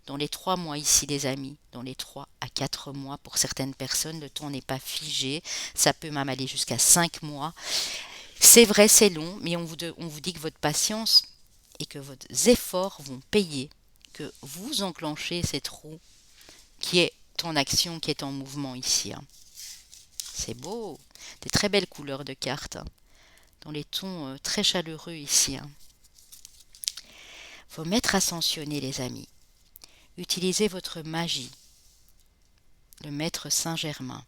Dans les 3 mois ici, les amis, dans les 3 à 4 mois, pour certaines personnes, le temps n'est pas figé. Ça peut même aller jusqu'à 5 mois. C'est vrai, c'est long, mais on vous dit que votre patience et que vos efforts vont payer, que vous enclenchez cette roue qui est en action, qui est en mouvement ici. C'est beau, des très belles couleurs de cartes, dans les tons très chaleureux ici. Vos maîtres ascensionnés, les amis, utilisez votre magie. Le maître Saint-Germain.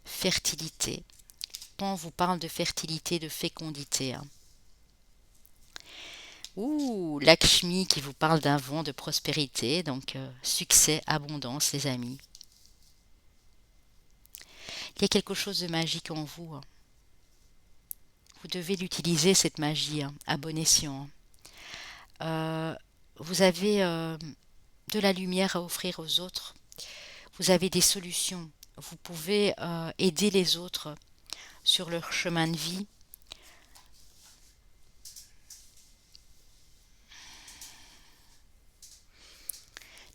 Fertilité. Quand on vous parle de fertilité, de fécondité. Ouh, Lakshmi qui vous parle d'un vent de prospérité, donc succès, abondance, les amis. Il y a quelque chose de magique en vous. Vous devez l'utiliser, cette magie, à bon escient. Vous avez de la lumière à offrir aux autres. Vous avez des solutions. Vous pouvez aider les autres sur leur chemin de vie.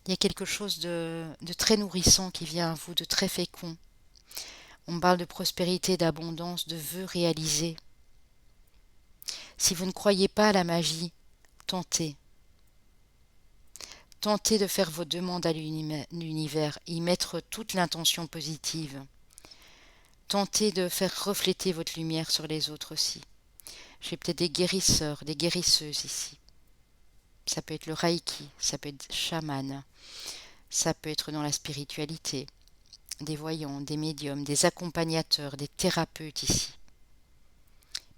Il y a quelque chose de très nourrissant qui vient à vous, de très fécond. On parle de prospérité, d'abondance, de vœux réalisés. Si vous ne croyez pas à la magie, tentez. Tentez de faire vos demandes à l'univers, y mettre toute l'intention positive. Tentez de faire refléter votre lumière sur les autres aussi. J'ai peut-être des guérisseurs, des guérisseuses ici. Ça peut être le Reiki, ça peut être chaman, ça peut être dans la spiritualité, des voyants, des médiums, des accompagnateurs, des thérapeutes ici.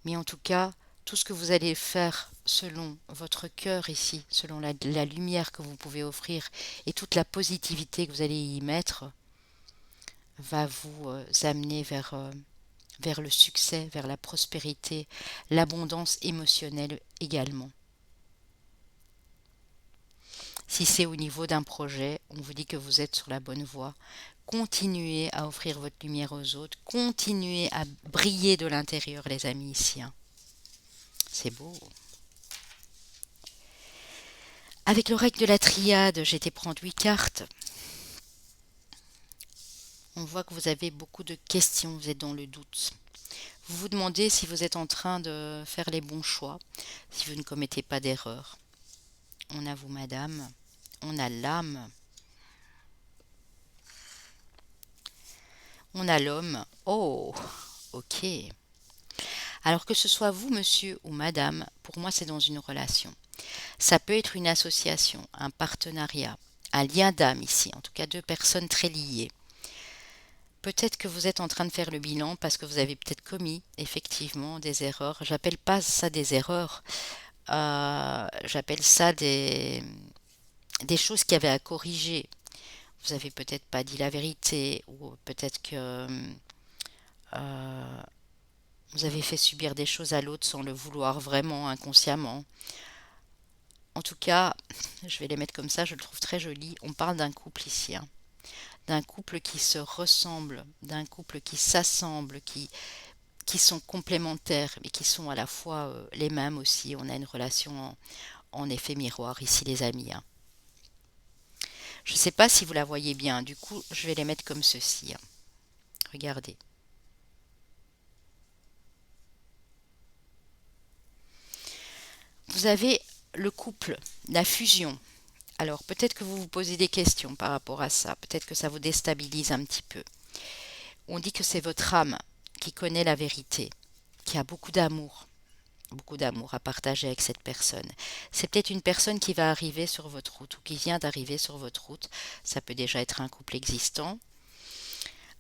Mais en tout cas, tout ce que vous allez faire selon votre cœur ici, selon la lumière que vous pouvez offrir et toute la positivité que vous allez y mettre, va vous amener vers le succès, vers la prospérité, l'abondance émotionnelle également. Si c'est au niveau d'un projet, on vous dit que vous êtes sur la bonne voie. Continuez à offrir votre lumière aux autres. Continuez à briller de l'intérieur, les amis, ici. C'est beau. Avec l'oracle de la triade, j'ai été prendre 8 cartes. On voit que vous avez beaucoup de questions, vous êtes dans le doute. Vous vous demandez si vous êtes en train de faire les bons choix, si vous ne commettez pas d'erreur. On a vous, madame. On a l'âme. On a l'homme. Oh, ok. Alors que ce soit vous, monsieur ou madame, pour moi c'est dans une relation. Ça peut être une association, un partenariat, un lien d'âme ici, en tout cas 2 personnes très liées. Peut-être que vous êtes en train de faire le bilan parce que vous avez peut-être commis effectivement des erreurs. J'appelle pas ça des erreurs, j'appelle ça des choses qu'il y avait à corriger. Vous avez peut-être pas dit la vérité ou peut-être que vous avez fait subir des choses à l'autre sans le vouloir vraiment, inconsciemment. En tout cas, je vais les mettre comme ça, je le trouve très joli. On parle d'un couple ici, d'un couple qui se ressemble, d'un couple qui s'assemble, qui sont complémentaires, mais qui sont à la fois les mêmes aussi. On a une relation en effet miroir ici, les amis. Je ne sais pas si vous la voyez bien, du coup, je vais les mettre comme ceci. Regardez. Vous avez le couple, la fusion. Alors peut-être que vous vous posez des questions par rapport à ça, peut-être que ça vous déstabilise un petit peu. On dit que c'est votre âme qui connaît la vérité, qui a beaucoup d'amour à partager avec cette personne. C'est peut-être une personne qui va arriver sur votre route ou qui vient d'arriver sur votre route. Ça peut déjà être un couple existant.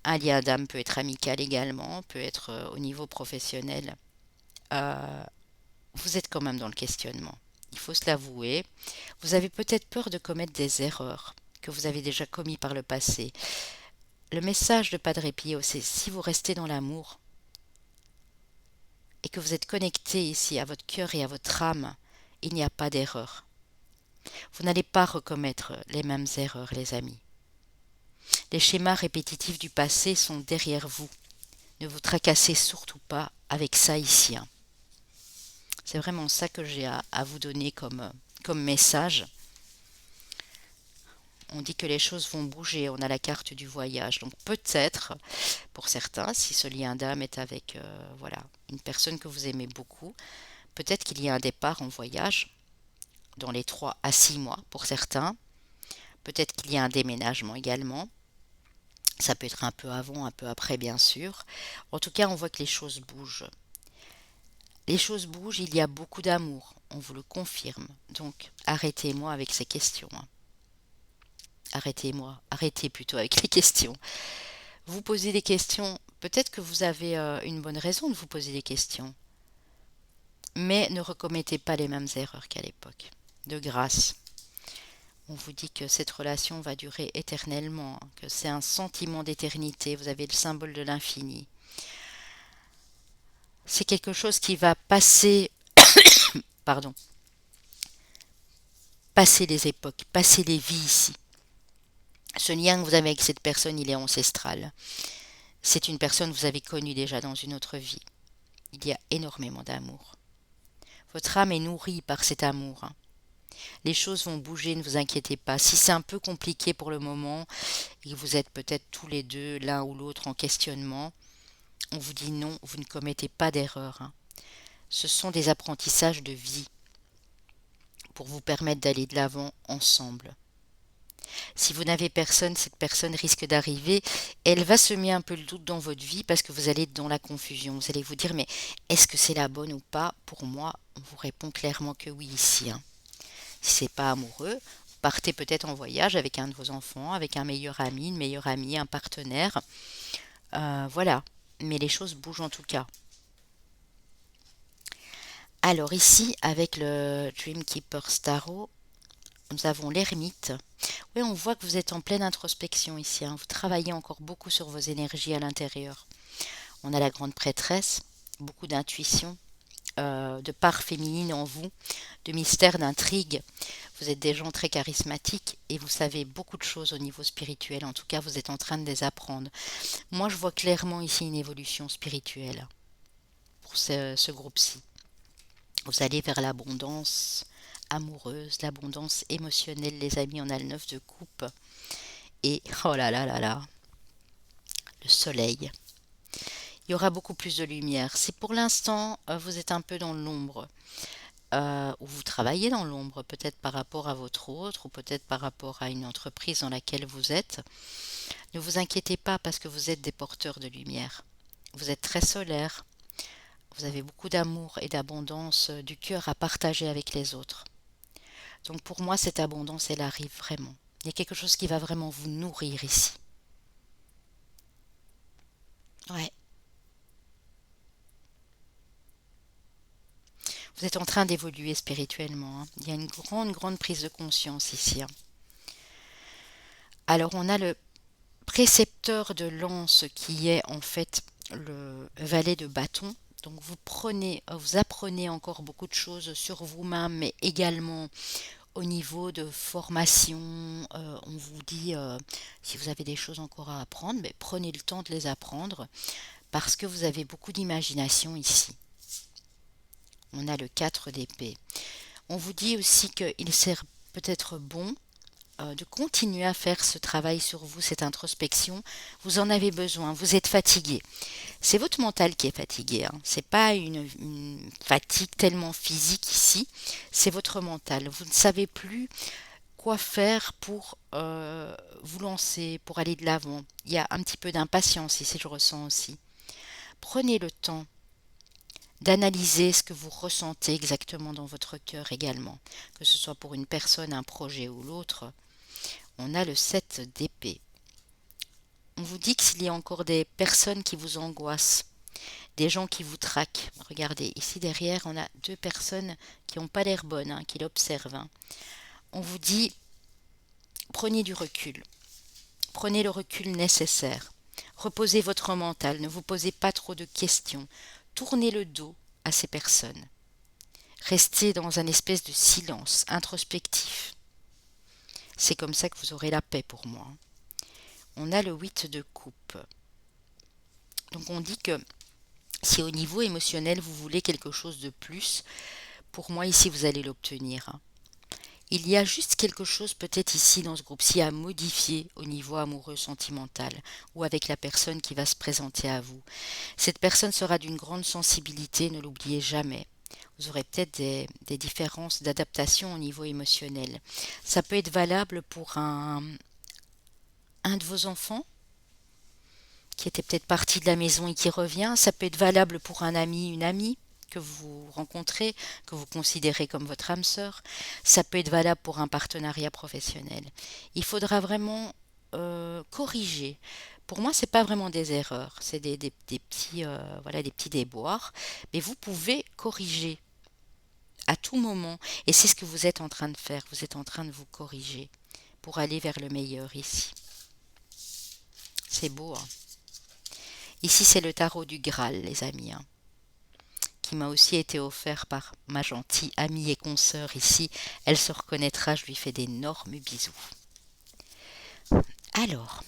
Un lien d'âme peut être amical également, peut être au niveau professionnel. Vous êtes quand même dans le questionnement. Il faut se l'avouer. Vous avez peut-être peur de commettre des erreurs que vous avez déjà commis par le passé. Le message de Padre Pio, c'est si vous restez dans l'amour et que vous êtes connecté ici à votre cœur et à votre âme, il n'y a pas d'erreur. Vous n'allez pas recommettre les mêmes erreurs, les amis. Les schémas répétitifs du passé sont derrière vous. Ne vous tracassez surtout pas avec ça ici. C'est vraiment ça que j'ai à vous donner comme message. On dit que les choses vont bouger, on a la carte du voyage. Donc peut-être, pour certains, si ce lien d'âme est avec voilà, une personne que vous aimez beaucoup, peut-être qu'il y a un départ en voyage dans les 3 à 6 mois pour certains. Peut-être qu'il y a un déménagement également. Ça peut être un peu avant, un peu après, bien sûr. En tout cas, on voit que les choses bougent. Les choses bougent, il y a beaucoup d'amour, on vous le confirme. Donc, arrêtez-moi avec ces questions. Arrêtez plutôt avec les questions. Vous posez des questions, peut-être que vous avez une bonne raison de vous poser des questions, mais ne recommettez pas les mêmes erreurs qu'à l'époque. De grâce. On vous dit que cette relation va durer éternellement, que c'est un sentiment d'éternité, vous avez le symbole de l'infini. C'est quelque chose qui va passer, pardon, passer les époques, passer les vies ici. Ce lien que vous avez avec cette personne, il est ancestral. C'est une personne que vous avez connue déjà dans une autre vie. Il y a énormément d'amour. Votre âme est nourrie par cet amour. Les choses vont bouger, ne vous inquiétez pas. Si c'est un peu compliqué pour le moment, et que vous êtes peut-être tous les deux, l'un ou l'autre, en questionnement, on vous dit non, vous ne commettez pas d'erreur. Ce sont des apprentissages de vie pour vous permettre d'aller de l'avant ensemble. Si vous n'avez personne, cette personne risque d'arriver. Elle va semer un peu le doute dans votre vie parce que vous allez être dans la confusion. Vous allez vous dire, mais est-ce que c'est la bonne ou pas? Pour moi, on vous répond clairement que oui ici. Si c'est pas amoureux, partez peut-être en voyage avec un de vos enfants, avec un meilleur ami, une meilleure amie, un partenaire. Voilà. Mais les choses bougent en tout cas. Alors ici, avec le Dream Keeper Tarot, nous avons l'ermite. Oui, on voit que vous êtes en pleine introspection ici. Vous travaillez encore beaucoup sur vos énergies à l'intérieur. On a la grande prêtresse, beaucoup d'intuition, de part féminine en vous, de mystère, d'intrigue. Vous êtes des gens très charismatiques et vous savez beaucoup de choses au niveau spirituel. En tout cas, vous êtes en train de les apprendre. Moi, je vois clairement ici une évolution spirituelle pour ce groupe-ci. Vous allez vers l'abondance amoureuse, l'abondance émotionnelle, les amis. On a le 9 de coupe et oh là là là là, le soleil. Il y aura beaucoup plus de lumière. Si pour l'instant vous êtes un peu dans l'ombre, ou vous travaillez dans l'ombre, peut-être par rapport à votre autre, ou peut-être par rapport à une entreprise dans laquelle vous êtes, ne vous inquiétez pas parce que vous êtes des porteurs de lumière. Vous êtes très solaire, vous avez beaucoup d'amour et d'abondance du cœur à partager avec les autres. Donc pour moi, cette abondance, elle arrive vraiment. Il y a quelque chose qui va vraiment vous nourrir ici. Ouais. Vous êtes en train d'évoluer spirituellement. Il y a une grande prise de conscience ici. Alors on a le précepteur de lance qui est en fait le valet de bâton. Donc vous apprenez encore beaucoup de choses sur vous-même, mais également au niveau de formation. On vous dit, si vous avez des choses encore à apprendre, mais prenez le temps de les apprendre parce que vous avez beaucoup d'imagination ici. On a le 4 d'épée. On vous dit aussi qu'il sert peut-être bon de continuer à faire ce travail sur vous, cette introspection. Vous en avez besoin, vous êtes fatigué. C'est votre mental qui est fatigué. C'est pas une fatigue tellement physique ici, c'est votre mental. Vous ne savez plus quoi faire pour vous lancer, pour aller de l'avant. Il y a un petit peu d'impatience ici, je ressens aussi. Prenez le temps d'analyser ce que vous ressentez exactement dans votre cœur également, que ce soit pour une personne, un projet ou l'autre. On a le 7 d'épée. On vous dit qu'il y a encore des personnes qui vous angoissent, des gens qui vous traquent. Regardez, ici derrière, on a deux personnes qui n'ont pas l'air bonnes, qui l'observent. On vous dit, prenez du recul. Prenez le recul nécessaire. Reposez votre mental, ne vous posez pas trop de questions. Tournez le dos à ces personnes. Restez dans un espèce de silence introspectif. C'est comme ça que vous aurez la paix pour moi. On a le 8 de coupe. Donc on dit que Si au niveau émotionnel, vous voulez quelque chose de plus, pour moi ici, vous allez l'obtenir, hein. Il y a juste quelque chose peut-être ici dans ce groupe-ci à modifier au niveau amoureux sentimental ou avec la personne qui va se présenter à vous. Cette personne sera d'une grande sensibilité, ne l'oubliez jamais. Vous aurez peut-être des différences d'adaptation au niveau émotionnel. Ça peut être valable pour un de vos enfants qui était peut-être parti de la maison et qui revient. Ça peut être valable pour un ami, une amie que vous rencontrez, que vous considérez comme votre âme sœur. Ça peut être valable pour un partenariat professionnel. Il faudra vraiment corriger. Pour moi, c'est pas vraiment des erreurs, c'est des petits, voilà, des petits déboires, mais vous pouvez corriger à tout moment. Et c'est ce que vous êtes en train de faire. Vous êtes en train de vous corriger pour aller vers le meilleur ici. C'est beau, hein. Ici, c'est le tarot du Graal, les amis, hein, qui m'a aussi été offert par ma gentille amie et consoeur ici. Elle se reconnaîtra, je lui fais d'énormes bisous. Alors,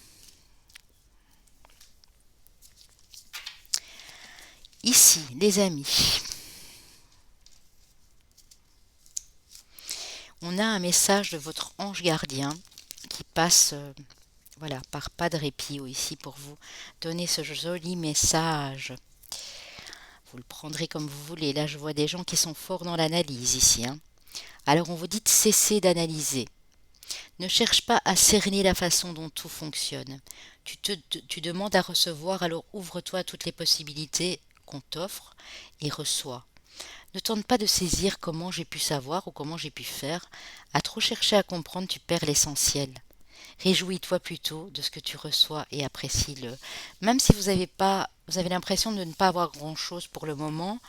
ici, les amis, on a un message de votre ange gardien qui passe, voilà, par Padre Pio ici pour vous donner ce joli message. Vous le prendrez comme vous voulez. Là, je vois des gens qui sont forts dans l'analyse ici, hein. Alors, on vous dit de cesser d'analyser. Ne cherche pas à cerner la façon dont tout fonctionne. Tu demandes à recevoir, alors ouvre-toi à toutes les possibilités qu'on t'offre et reçois. Ne tente pas de saisir comment j'ai pu savoir ou comment j'ai pu faire. À trop chercher à comprendre, tu perds l'essentiel. Réjouis-toi plutôt de ce que tu reçois et apprécie-le. Même si vous avez l'impression de ne pas avoir grand-chose pour le moment,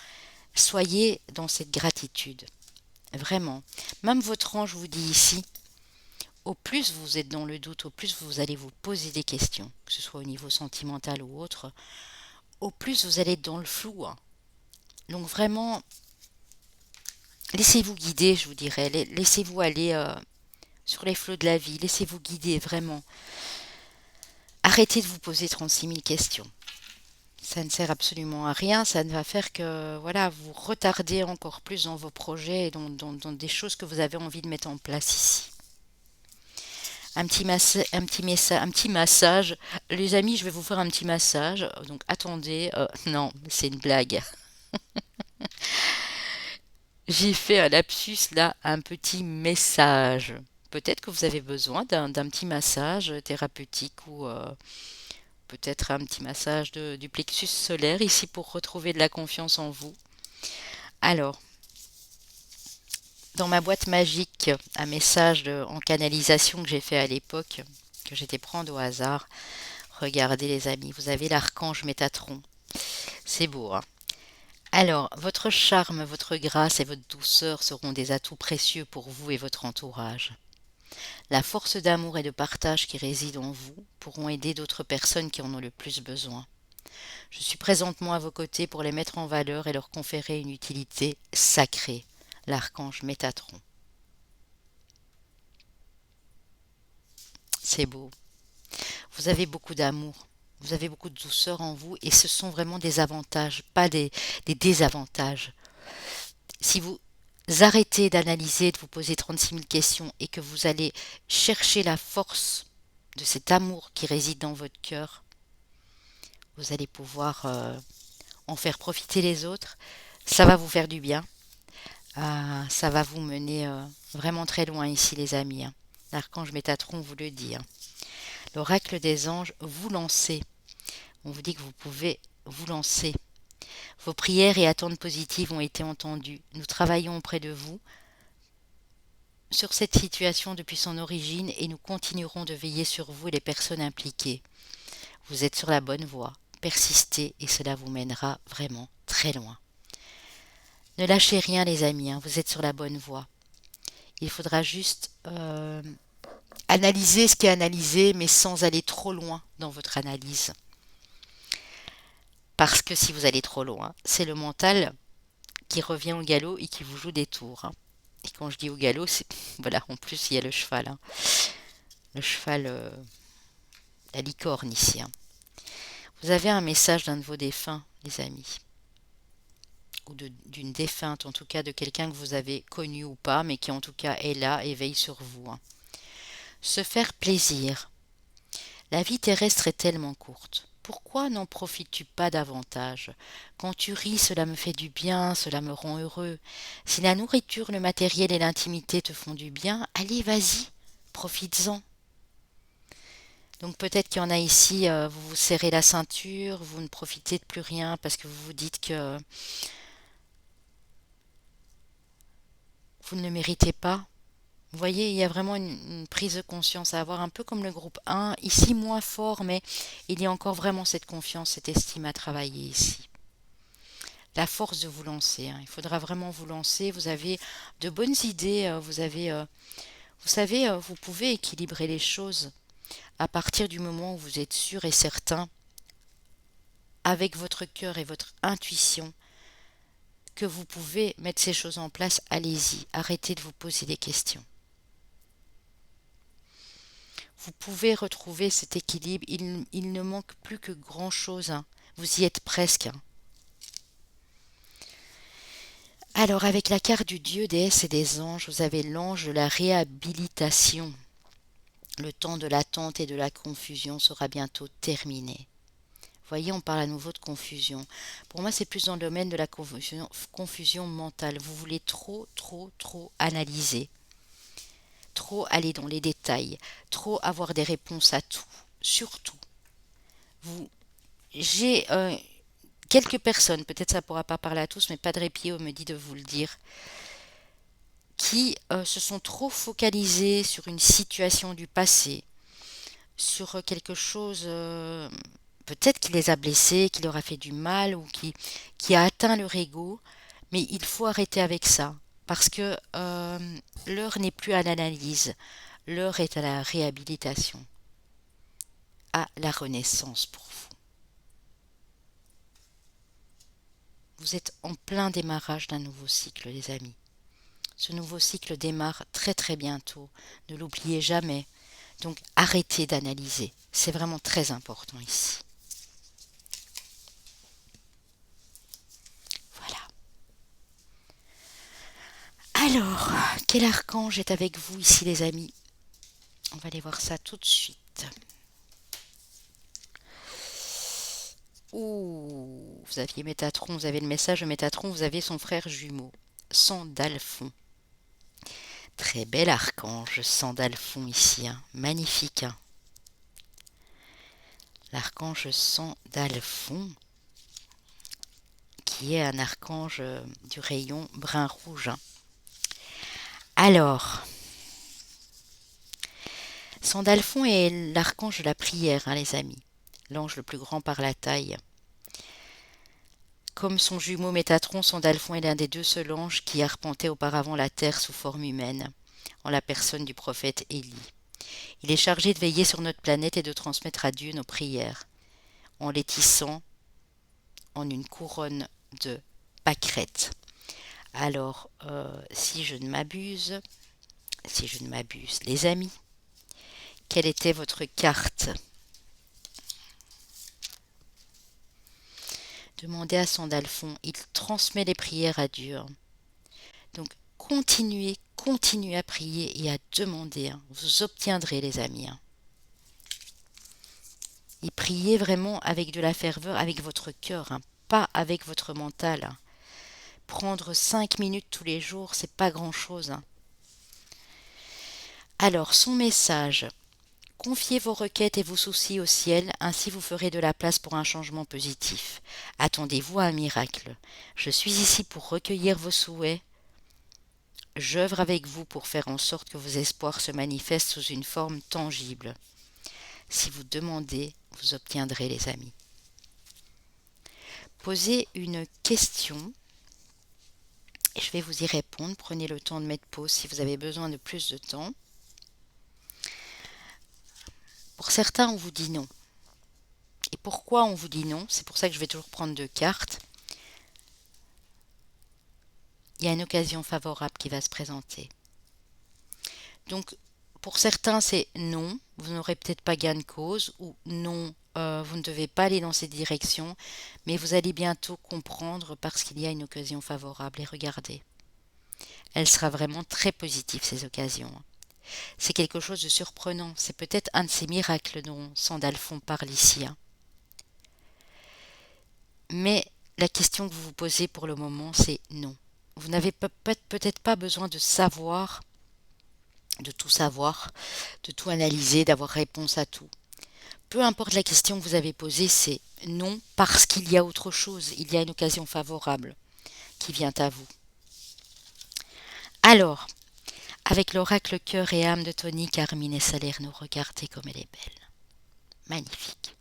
soyez dans cette gratitude. Vraiment. Même votre ange vous dit ici, au plus vous êtes dans le doute, au plus vous allez vous poser des questions, que ce soit au niveau sentimental ou autre, au plus vous allez être dans le flou, hein. Donc vraiment, laissez-vous guider, je vous dirais. Laissez-vous aller sur les flots de la vie. Laissez-vous guider, vraiment. Arrêtez de vous poser 36 000 questions. Ça ne sert absolument à rien. Ça ne va faire que voilà, vous retardez encore plus dans vos projets et dans des choses que vous avez envie de mettre en place ici. Un petit massage. Les amis, je vais vous faire un petit massage. Donc attendez. Non, c'est une blague. J'ai fait un lapsus là, un petit message. Peut-être que vous avez besoin d'un petit massage thérapeutique ou peut-être un petit massage du plexus solaire ici pour retrouver de la confiance en vous. Alors, dans ma boîte magique, un message en canalisation que j'ai fait à l'époque, que j'étais prendre au hasard. Regardez les amis, vous avez l'archange Métatron. C'est beau, hein? Alors, votre charme, votre grâce et votre douceur seront des atouts précieux pour vous et votre entourage. La force d'amour et de partage qui réside en vous pourront aider d'autres personnes qui en ont le plus besoin. Je suis présentement à vos côtés pour les mettre en valeur et leur conférer une utilité sacrée, l'archange Métatron. C'est beau. Vous avez beaucoup d'amour, vous avez beaucoup de douceur en vous et ce sont vraiment des avantages, pas des désavantages. Si vous arrêtez d'analyser, de vous poser 36 000 questions et que vous allez chercher la force de cet amour qui réside dans votre cœur, vous allez pouvoir en faire profiter les autres. Ça va vous faire du bien. Ça va vous mener vraiment très loin ici, les amis, hein. L'archange Métatron vous le dit, hein. L'oracle des anges, vous lancez. On vous dit que vous pouvez vous lancer. Vos prières et attentes positives ont été entendues. Nous travaillons auprès de vous sur cette situation depuis son origine et nous continuerons de veiller sur vous et les personnes impliquées. Vous êtes sur la bonne voie. Persistez et cela vous mènera vraiment très loin. Ne lâchez rien les amis, hein, vous êtes sur la bonne voie. Il faudra juste analyser ce qui est analysé mais sans aller trop loin dans votre analyse. Parce que si vous allez trop loin, c'est le mental qui revient au galop et qui vous joue des tours, hein. Et quand je dis au galop, c'est voilà, en plus il y a le cheval, hein. Le cheval, la licorne ici, hein. Vous avez un message d'un de vos défunts, les amis. ou d'une défunte, en tout cas de quelqu'un que vous avez connu ou pas, mais qui en tout cas est là et veille sur vous, hein. Se faire plaisir. La vie terrestre est tellement courte. Pourquoi n'en profites-tu pas davantage? Quand tu ris, cela me fait du bien, cela me rend heureux. Si la nourriture, le matériel et l'intimité te font du bien, allez, vas-y, profites-en. Donc peut-être qu'il y en a ici, vous vous serrez la ceinture, vous ne profitez de plus rien parce que vous vous dites que vous ne le méritez pas. Vous voyez, il y a vraiment une prise de conscience à avoir, un peu comme le groupe 1, ici moins fort, mais il y a encore vraiment cette confiance, cette estime à travailler ici. La force de vous lancer, hein. Il faudra vraiment vous lancer, vous avez de bonnes idées, vous savez, vous pouvez équilibrer les choses à partir du moment où vous êtes sûr et certain, avec votre cœur et votre intuition, que vous pouvez mettre ces choses en place. Allez-y, arrêtez de vous poser des questions. Vous pouvez retrouver cet équilibre, il ne manque plus que grand-chose, hein. Vous y êtes presque, hein. Alors avec la carte du Dieu, déesse et des anges, vous avez l'ange de la réhabilitation. Le temps de l'attente et de la confusion sera bientôt terminé. Vous voyez, on parle à nouveau de confusion. Pour moi, c'est plus dans le domaine de la confusion mentale. Vous voulez trop, trop, trop analyser, trop aller dans les détails, trop avoir des réponses à tout. Surtout, vous, j'ai quelques personnes, peut-être ça ne pourra pas parler à tous, mais Padre Pio me dit de vous le dire, qui se sont trop focalisés sur une situation du passé, sur quelque chose peut-être qui les a blessés, qui leur a fait du mal ou qui a atteint leur ego, mais il faut arrêter avec ça parce que l'heure n'est plus à l'analyse, l'heure est à la réhabilitation, à la renaissance pour vous. Vous êtes en plein démarrage d'un nouveau cycle, les amis. Ce nouveau cycle démarre très très bientôt, ne l'oubliez jamais. Donc arrêtez d'analyser, c'est vraiment très important ici. Voilà. Alors, quel archange est avec vous ici les amis? On va aller voir ça tout de suite. Ouh, vous aviez Métatron, vous avez le message de Métatron, vous avez son frère jumeau, Sandalphon. Très bel archange, Sandalphon ici, hein. Magnifique, hein. L'archange Sandalphon, qui est un archange du rayon brun rouge, hein. Alors, Sandalphon est l'archange de la prière, hein, les amis. L'ange le plus grand par la taille. Comme son jumeau Métatron, Sandalphon est l'un des deux seuls anges qui arpentaient auparavant la terre sous forme humaine, en la personne du prophète Élie. Il est chargé de veiller sur notre planète et de transmettre à Dieu nos prières, en les tissant en une couronne de pâquerettes. Alors, si je ne m'abuse, les amis, quelle était votre carte? Demandez à Sandalphon, il transmet les prières à Dieu. Donc, continuez à prier et à demander, hein. Vous obtiendrez, les amis, hein. Et priez vraiment avec de la ferveur, avec votre cœur, hein, pas avec votre mental, hein. Prendre 5 minutes tous les jours, c'est pas grand-chose, hein. Alors, son message. Confiez vos requêtes et vos soucis au ciel, ainsi vous ferez de la place pour un changement positif. Attendez-vous à un miracle. Je suis ici pour recueillir vos souhaits. J'œuvre avec vous pour faire en sorte que vos espoirs se manifestent sous une forme tangible. Si vous demandez, vous obtiendrez, les amis. Posez une question et je vais vous y répondre. Prenez le temps de mettre pause si vous avez besoin de plus de temps. Pour certains, on vous dit non. Et pourquoi on vous dit non? C'est pour ça que je vais toujours prendre 2 cartes. Il y a une occasion favorable qui va se présenter. Donc, pour certains, c'est non, vous n'aurez peut-être pas gain de cause, ou non, vous ne devez pas aller dans cette direction, mais vous allez bientôt comprendre parce qu'il y a une occasion favorable. Et regardez, elle sera vraiment très positive, ces occasions. C'est quelque chose de surprenant. C'est peut-être un de ces miracles dont Sandalphon parle ici. Mais la question que vous vous posez pour le moment, c'est non. Vous n'avez peut-être pas besoin de savoir, de tout analyser, d'avoir réponse à tout. Peu importe la question que vous avez posée, c'est non parce qu'il y a autre chose, il y a une occasion favorable qui vient à vous. Alors, avec l'oracle cœur et âme de Tony, Carmine et Salerno, regardez comme elle est belle. Magnifique.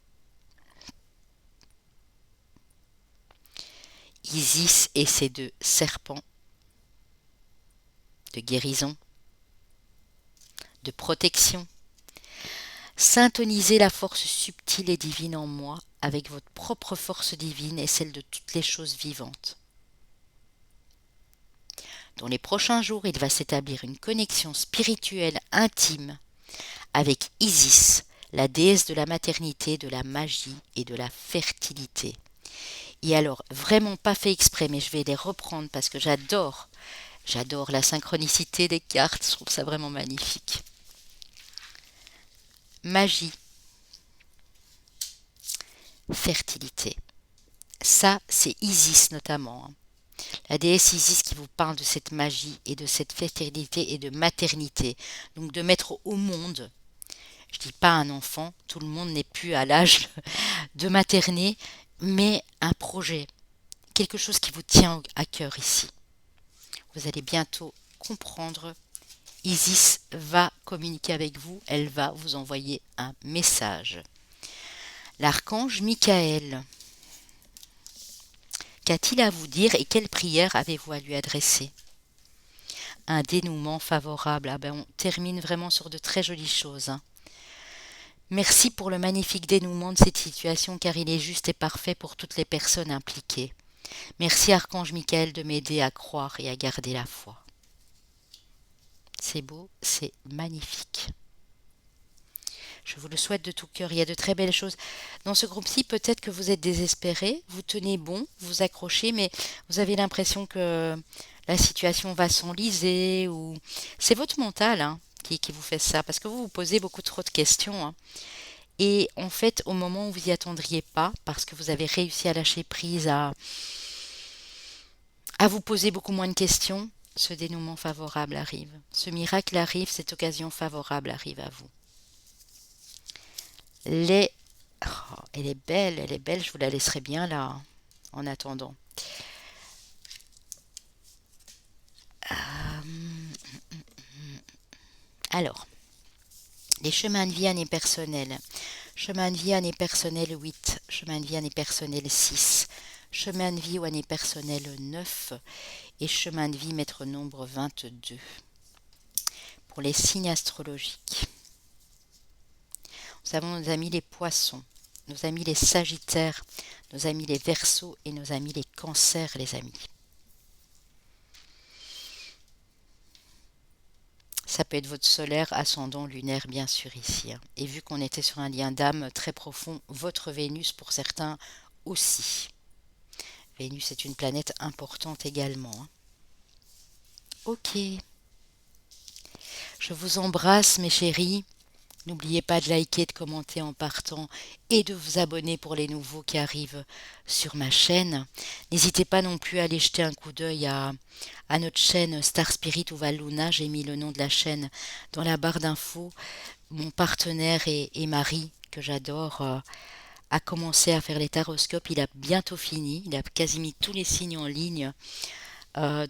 Isis et ses deux serpents de guérison, de protection. Syntonisez la force subtile et divine en moi avec votre propre force divine et celle de toutes les choses vivantes. Dans les prochains jours, il va s'établir une connexion spirituelle intime avec Isis, la déesse de la maternité, de la magie et de la fertilité. Et alors, vraiment pas fait exprès, mais je vais les reprendre parce que j'adore la synchronicité des cartes, je trouve ça vraiment magnifique. Magie, fertilité. Ça, c'est Isis notamment. La déesse Isis qui vous parle de cette magie et de cette fertilité et de maternité. Donc de mettre au monde, je dis pas un enfant, tout le monde n'est plus à l'âge de materner, mais un projet, quelque chose qui vous tient à cœur ici. Vous allez bientôt comprendre. Isis va communiquer avec vous, elle va vous envoyer un message. L'archange Michael, qu'a-t-il à vous dire et quelle prière avez-vous à lui adresser? Un dénouement favorable. On termine vraiment sur de très jolies choses. Merci pour le magnifique dénouement de cette situation car il est juste et parfait pour toutes les personnes impliquées. Merci Archange Michael de m'aider à croire et à garder la foi. C'est beau, c'est magnifique. Je vous le souhaite de tout cœur. Il y a de très belles choses. Dans ce groupe-ci, peut-être que vous êtes désespéré, vous tenez bon, vous accrochez, mais vous avez l'impression que la situation va s'enliser ou c'est votre mental qui vous fait ça parce que vous vous posez beaucoup trop de questions. Et en fait, au moment où vous n'y attendriez pas, parce que vous avez réussi à lâcher prise, à vous poser beaucoup moins de questions, ce dénouement favorable arrive. Ce miracle arrive, cette occasion favorable arrive à vous. Elle est belle, je vous la laisserai bien là, en attendant. Alors, les chemins de vie année personnelle. Chemin de vie année personnelle 8, chemin de vie année personnelle 6, chemin de vie ou année personnelle 9 et chemin de vie maître nombre 22. Pour les signes astrologiques. Nous avons nos amis les poissons, nos amis les sagittaires, nos amis les verseaux et nos amis les cancers, les amis. Ça peut être votre solaire, ascendant, lunaire, bien sûr, ici. Et vu qu'on était sur un lien d'âme très profond, votre Vénus, pour certains, aussi. Vénus est une planète importante également. Ok. Je vous embrasse, mes chéris. N'oubliez pas de liker, de commenter en partant et de vous abonner pour les nouveaux qui arrivent sur ma chaîne. N'hésitez pas non plus à aller jeter un coup d'œil à notre chaîne Star Spirit ou Valuna. J'ai mis le nom de la chaîne dans la barre d'infos. Mon partenaire et Marie, que j'adore, a commencé à faire les taroscopes. Il a bientôt fini. Il a quasi mis tous les signes en ligne.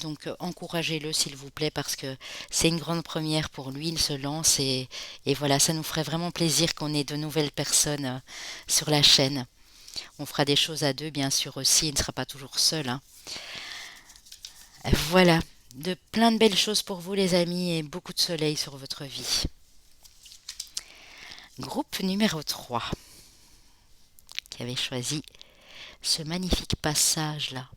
Donc encouragez-le s'il vous plaît parce que c'est une grande première pour lui, il se lance et voilà, ça nous ferait vraiment plaisir qu'on ait de nouvelles personnes sur la chaîne. On fera des choses à deux bien sûr aussi, il ne sera pas toujours seul. Voilà, de plein de belles choses pour vous les amis et beaucoup de soleil sur votre vie. Groupe numéro 3 qui avait choisi ce magnifique passage là.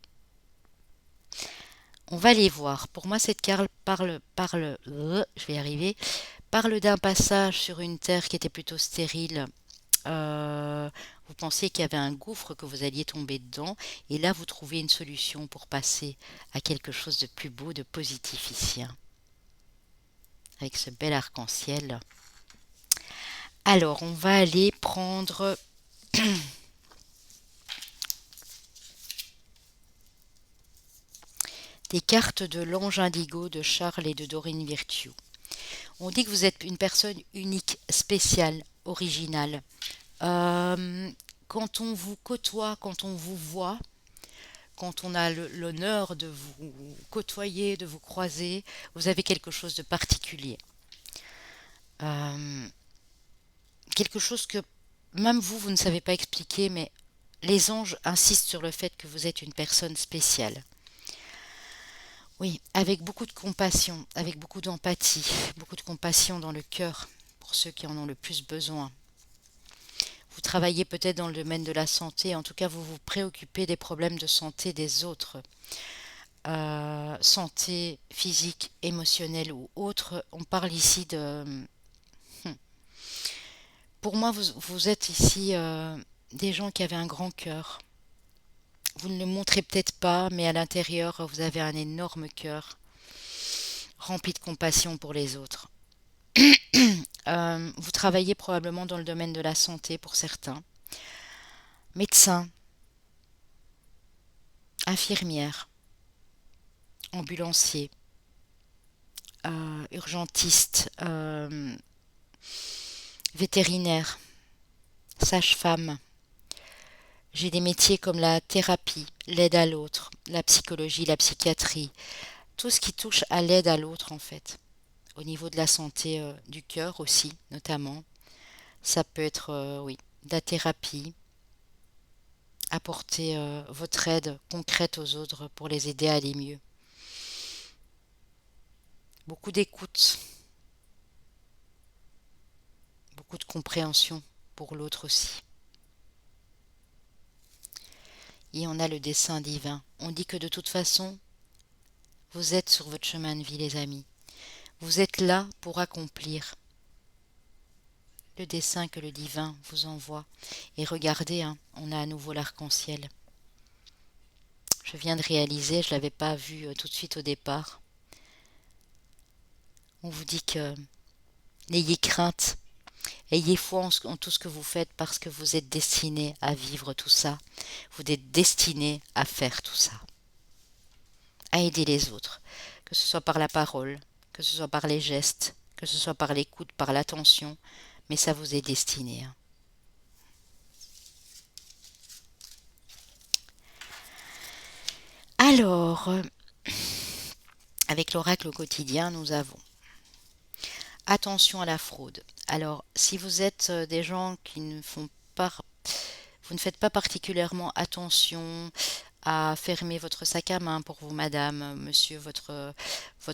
On va les voir. Pour moi, cette carte je vais y arriver, parle d'un passage sur une terre qui était plutôt stérile, Euh, Vous pensiez qu'il y avait un gouffre, que vous alliez tomber dedans, et là vous trouvez une solution pour passer à quelque chose de plus beau, de positif ici, hein, avec ce bel arc-en-ciel. Alors, on va aller prendre des cartes de l'ange indigo de Charles et de Dorine Virtue. On dit que vous êtes une personne unique, spéciale, originale. Euh, Quand on vous côtoie, quand on vous voit, quand on a l'honneur de vous côtoyer, de vous croiser, vous avez quelque chose de particulier. Euh, Quelque chose que même vous, vous ne savez pas expliquer, mais les anges insistent sur le fait que vous êtes une personne spéciale. Oui, avec beaucoup de compassion, avec beaucoup d'empathie, beaucoup de compassion dans le cœur pour ceux qui en ont le plus besoin. Vous travaillez peut-être dans le domaine de la santé, en tout cas vous vous préoccupez des problèmes de santé des autres. Santé physique, émotionnelle ou autre, on parle ici de... Pour moi, vous êtes ici des gens qui avaient un grand cœur. Vous ne le montrez peut-être pas, mais à l'intérieur, vous avez un énorme cœur, rempli de compassion pour les autres. Vous travaillez probablement dans le domaine de la santé pour certains. Médecin, infirmière, ambulancier, urgentiste, vétérinaire, sage-femme. J'ai des métiers comme la thérapie, l'aide à l'autre, la psychologie, la psychiatrie, tout ce qui touche à l'aide à l'autre en fait. Au niveau de la santé du cœur aussi, notamment. Ça peut être, oui, de la thérapie, apporter votre aide concrète aux autres pour les aider à aller mieux. Beaucoup d'écoute, beaucoup de compréhension pour l'autre aussi. Et on a le dessein divin. On dit que de toute façon, vous êtes sur votre chemin de vie, les amis. Vous êtes là pour accomplir le dessein que le divin vous envoie. Et regardez, hein, on a à nouveau l'arc-en-ciel. Je viens de réaliser, je ne l'avais pas vu tout de suite au départ. On vous dit que n'ayez crainte, ayez foi en tout ce que vous faites parce que vous êtes destiné à vivre tout ça. Vous êtes destiné à faire tout ça. À aider les autres, que ce soit par la parole, que ce soit par les gestes, que ce soit par l'écoute, par l'attention, mais ça vous est destiné, hein. Alors, avec l'oracle au quotidien, nous avons attention à la fraude. Alors, si vous êtes des gens qui ne font pas, vous ne faites pas particulièrement attention à fermer votre sac à main pour vous, madame, monsieur, votre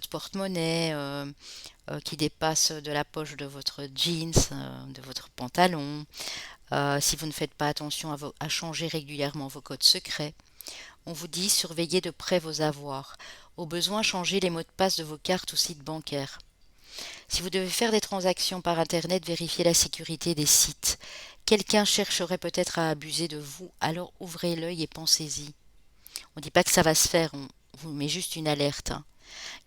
porte-monnaie qui dépasse de la poche de votre jeans, de votre pantalon, si vous ne faites pas attention à changer régulièrement vos codes secrets, on vous dit surveillez de près vos avoirs. Au besoin, changez les mots de passe de vos cartes ou sites bancaires. Si vous devez faire des transactions par Internet, vérifiez la sécurité des sites. Quelqu'un chercherait peut-être à abuser de vous, alors ouvrez l'œil et pensez-y. On ne dit pas que ça va se faire, on vous met juste une alerte, hein.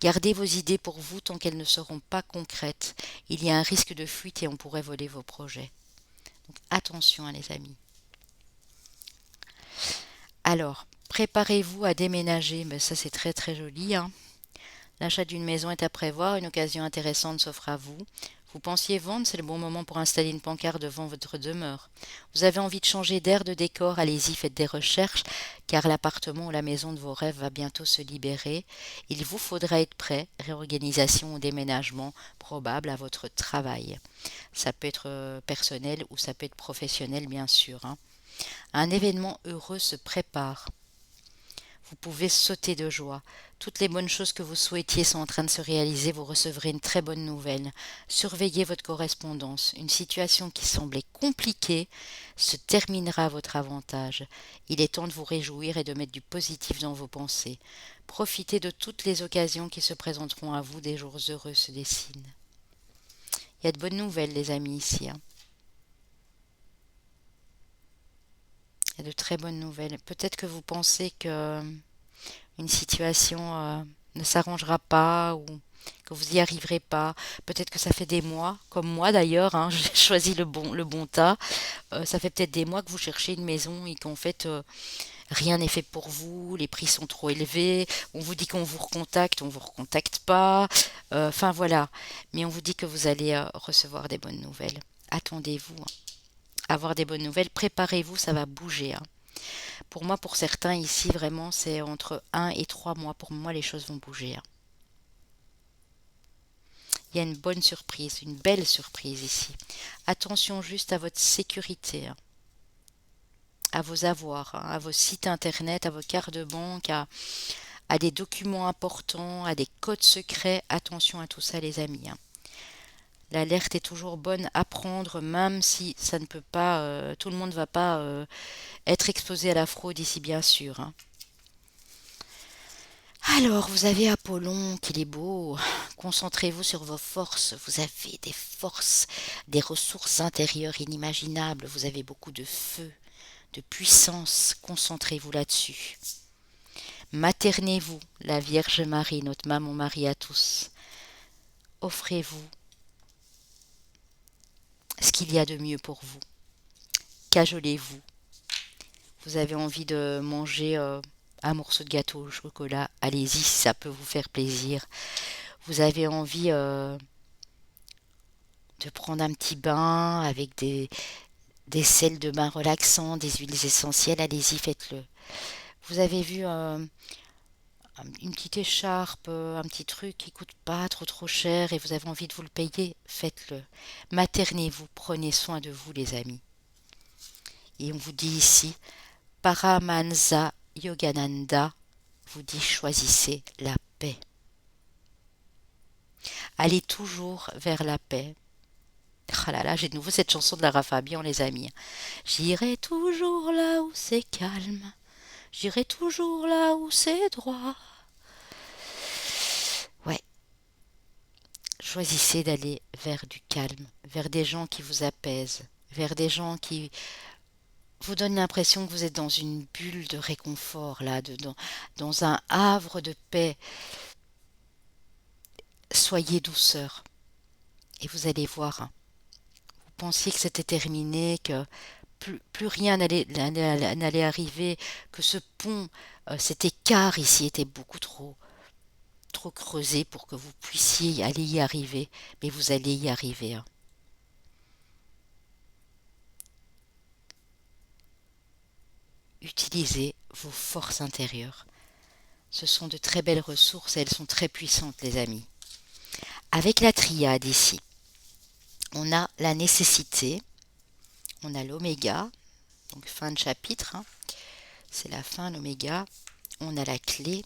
Gardez vos idées pour vous tant qu'elles ne seront pas concrètes. Il y a un risque de fuite et on pourrait voler vos projets. Donc attention, hein, les amis. Alors, préparez-vous à déménager, mais ça c'est très très joli, hein. L'achat d'une maison est à prévoir, une occasion intéressante s'offre à vous. Vous pensiez vendre, c'est le bon moment pour installer une pancarte devant votre demeure. Vous avez envie de changer d'air, de décor, allez-y, faites des recherches, car l'appartement ou la maison de vos rêves va bientôt se libérer. Il vous faudra être prêt, réorganisation ou déménagement probable à votre travail. Ça peut être personnel ou ça peut être professionnel, bien sûr, hein. Un événement heureux se prépare. Vous pouvez sauter de joie. Toutes les bonnes choses que vous souhaitiez sont en train de se réaliser. Vous recevrez une très bonne nouvelle. Surveillez votre correspondance. Une situation qui semblait compliquée se terminera à votre avantage. Il est temps de vous réjouir et de mettre du positif dans vos pensées. Profitez de toutes les occasions qui se présenteront à vous. Des jours heureux se dessinent. Il y a de bonnes nouvelles, les amis, ici, hein. Il y a de très bonnes nouvelles. Peut-être que vous pensez que une situation ne s'arrangera pas ou que vous n'y arriverez pas. Peut-être que ça fait des mois, comme moi d'ailleurs, hein, j'ai choisi le bon tas. Ça fait peut-être des mois que vous cherchez une maison et qu'en fait rien n'est fait pour vous, les prix sont trop élevés, on vous dit qu'on vous recontacte, on vous recontacte pas. Enfin voilà, mais on vous dit que vous allez recevoir des bonnes nouvelles. Attendez-vous à avoir des bonnes nouvelles, préparez-vous, ça va bouger, hein. Pour moi, pour certains ici, vraiment, c'est entre 1 et 3 mois. Pour moi, les choses vont bouger, hein. Il y a une bonne surprise, une belle surprise ici. Attention juste à votre sécurité, hein, à vos avoirs, hein, à vos sites internet, à vos cartes de banque, à des documents importants, à des codes secrets. Attention à tout ça, les amis, hein. L'alerte est toujours bonne à prendre, même si ça ne peut pas, tout le monde ne va pas être exposé à la fraude ici, bien sûr, hein. Alors, vous avez Apollon, qu'il est beau. Concentrez-vous sur vos forces. Vous avez des forces, des ressources intérieures inimaginables. Vous avez beaucoup de feu, de puissance. Concentrez-vous là-dessus. Maternez-vous, la Vierge Marie, notre maman Marie à tous. Offrez-vous ce qu'il y a de mieux pour vous. Cajolez-vous. Vous avez envie de manger un morceau de gâteau au chocolat. Allez-y, si ça peut vous faire plaisir. Vous avez envie de prendre un petit bain avec des sels de bain relaxants, des huiles essentielles, allez-y, faites-le. Vous avez vu une petite écharpe, un petit truc qui coûte pas trop cher et vous avez envie de vous le payer, faites-le. Maternez-vous, prenez soin de vous les amis. Et on vous dit ici, Paramahansa Yogananda vous dit choisissez la paix. Allez toujours vers la paix. Ah là là, j'ai de nouveau cette chanson de Lara Fabian, les amis. J'irai toujours là où c'est calme. J'irai toujours là où c'est droit. Ouais, choisissez d'aller vers du calme, vers des gens qui vous apaisent, vers des gens qui vous donnent l'impression que vous êtes dans une bulle de réconfort, là, dans un havre de paix. Soyez douceur et vous allez voir, hein. Vous pensiez que c'était terminé, que plus rien n'allait arriver, que ce pont, cet écart ici était beaucoup trop creusé pour que vous puissiez aller y arriver, mais vous allez y arriver, hein. Utilisez vos forces intérieures. Ce sont de très belles ressources et elles sont très puissantes, les amis. Avec la triade ici, on a la nécessité, on a l'oméga, donc fin de chapitre, hein. C'est la fin, l'oméga. On a la clé,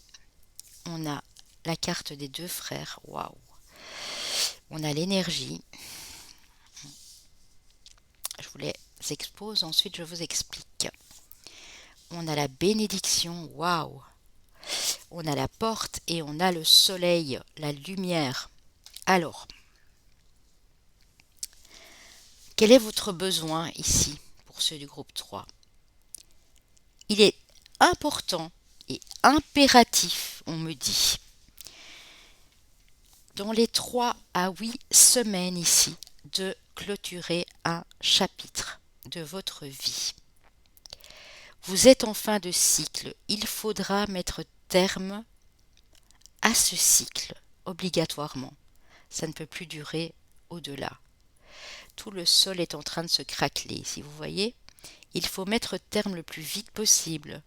on a la carte des deux frères, waouh. On a l'énergie. Je vous les expose, ensuite je vous explique. On a la bénédiction, waouh. On a la porte et on a le soleil, la lumière. Alors, quel est votre besoin ici pour ceux du groupe 3? Il est important et impératif, on me dit, dans les 3 à 8 semaines ici, de clôturer un chapitre de votre vie. Vous êtes en fin de cycle, il faudra mettre terme à ce cycle, obligatoirement. Ça ne peut plus durer au-delà. Tout le sol est en train de se craqueler, si vous voyez. Il faut mettre terme le plus vite possible.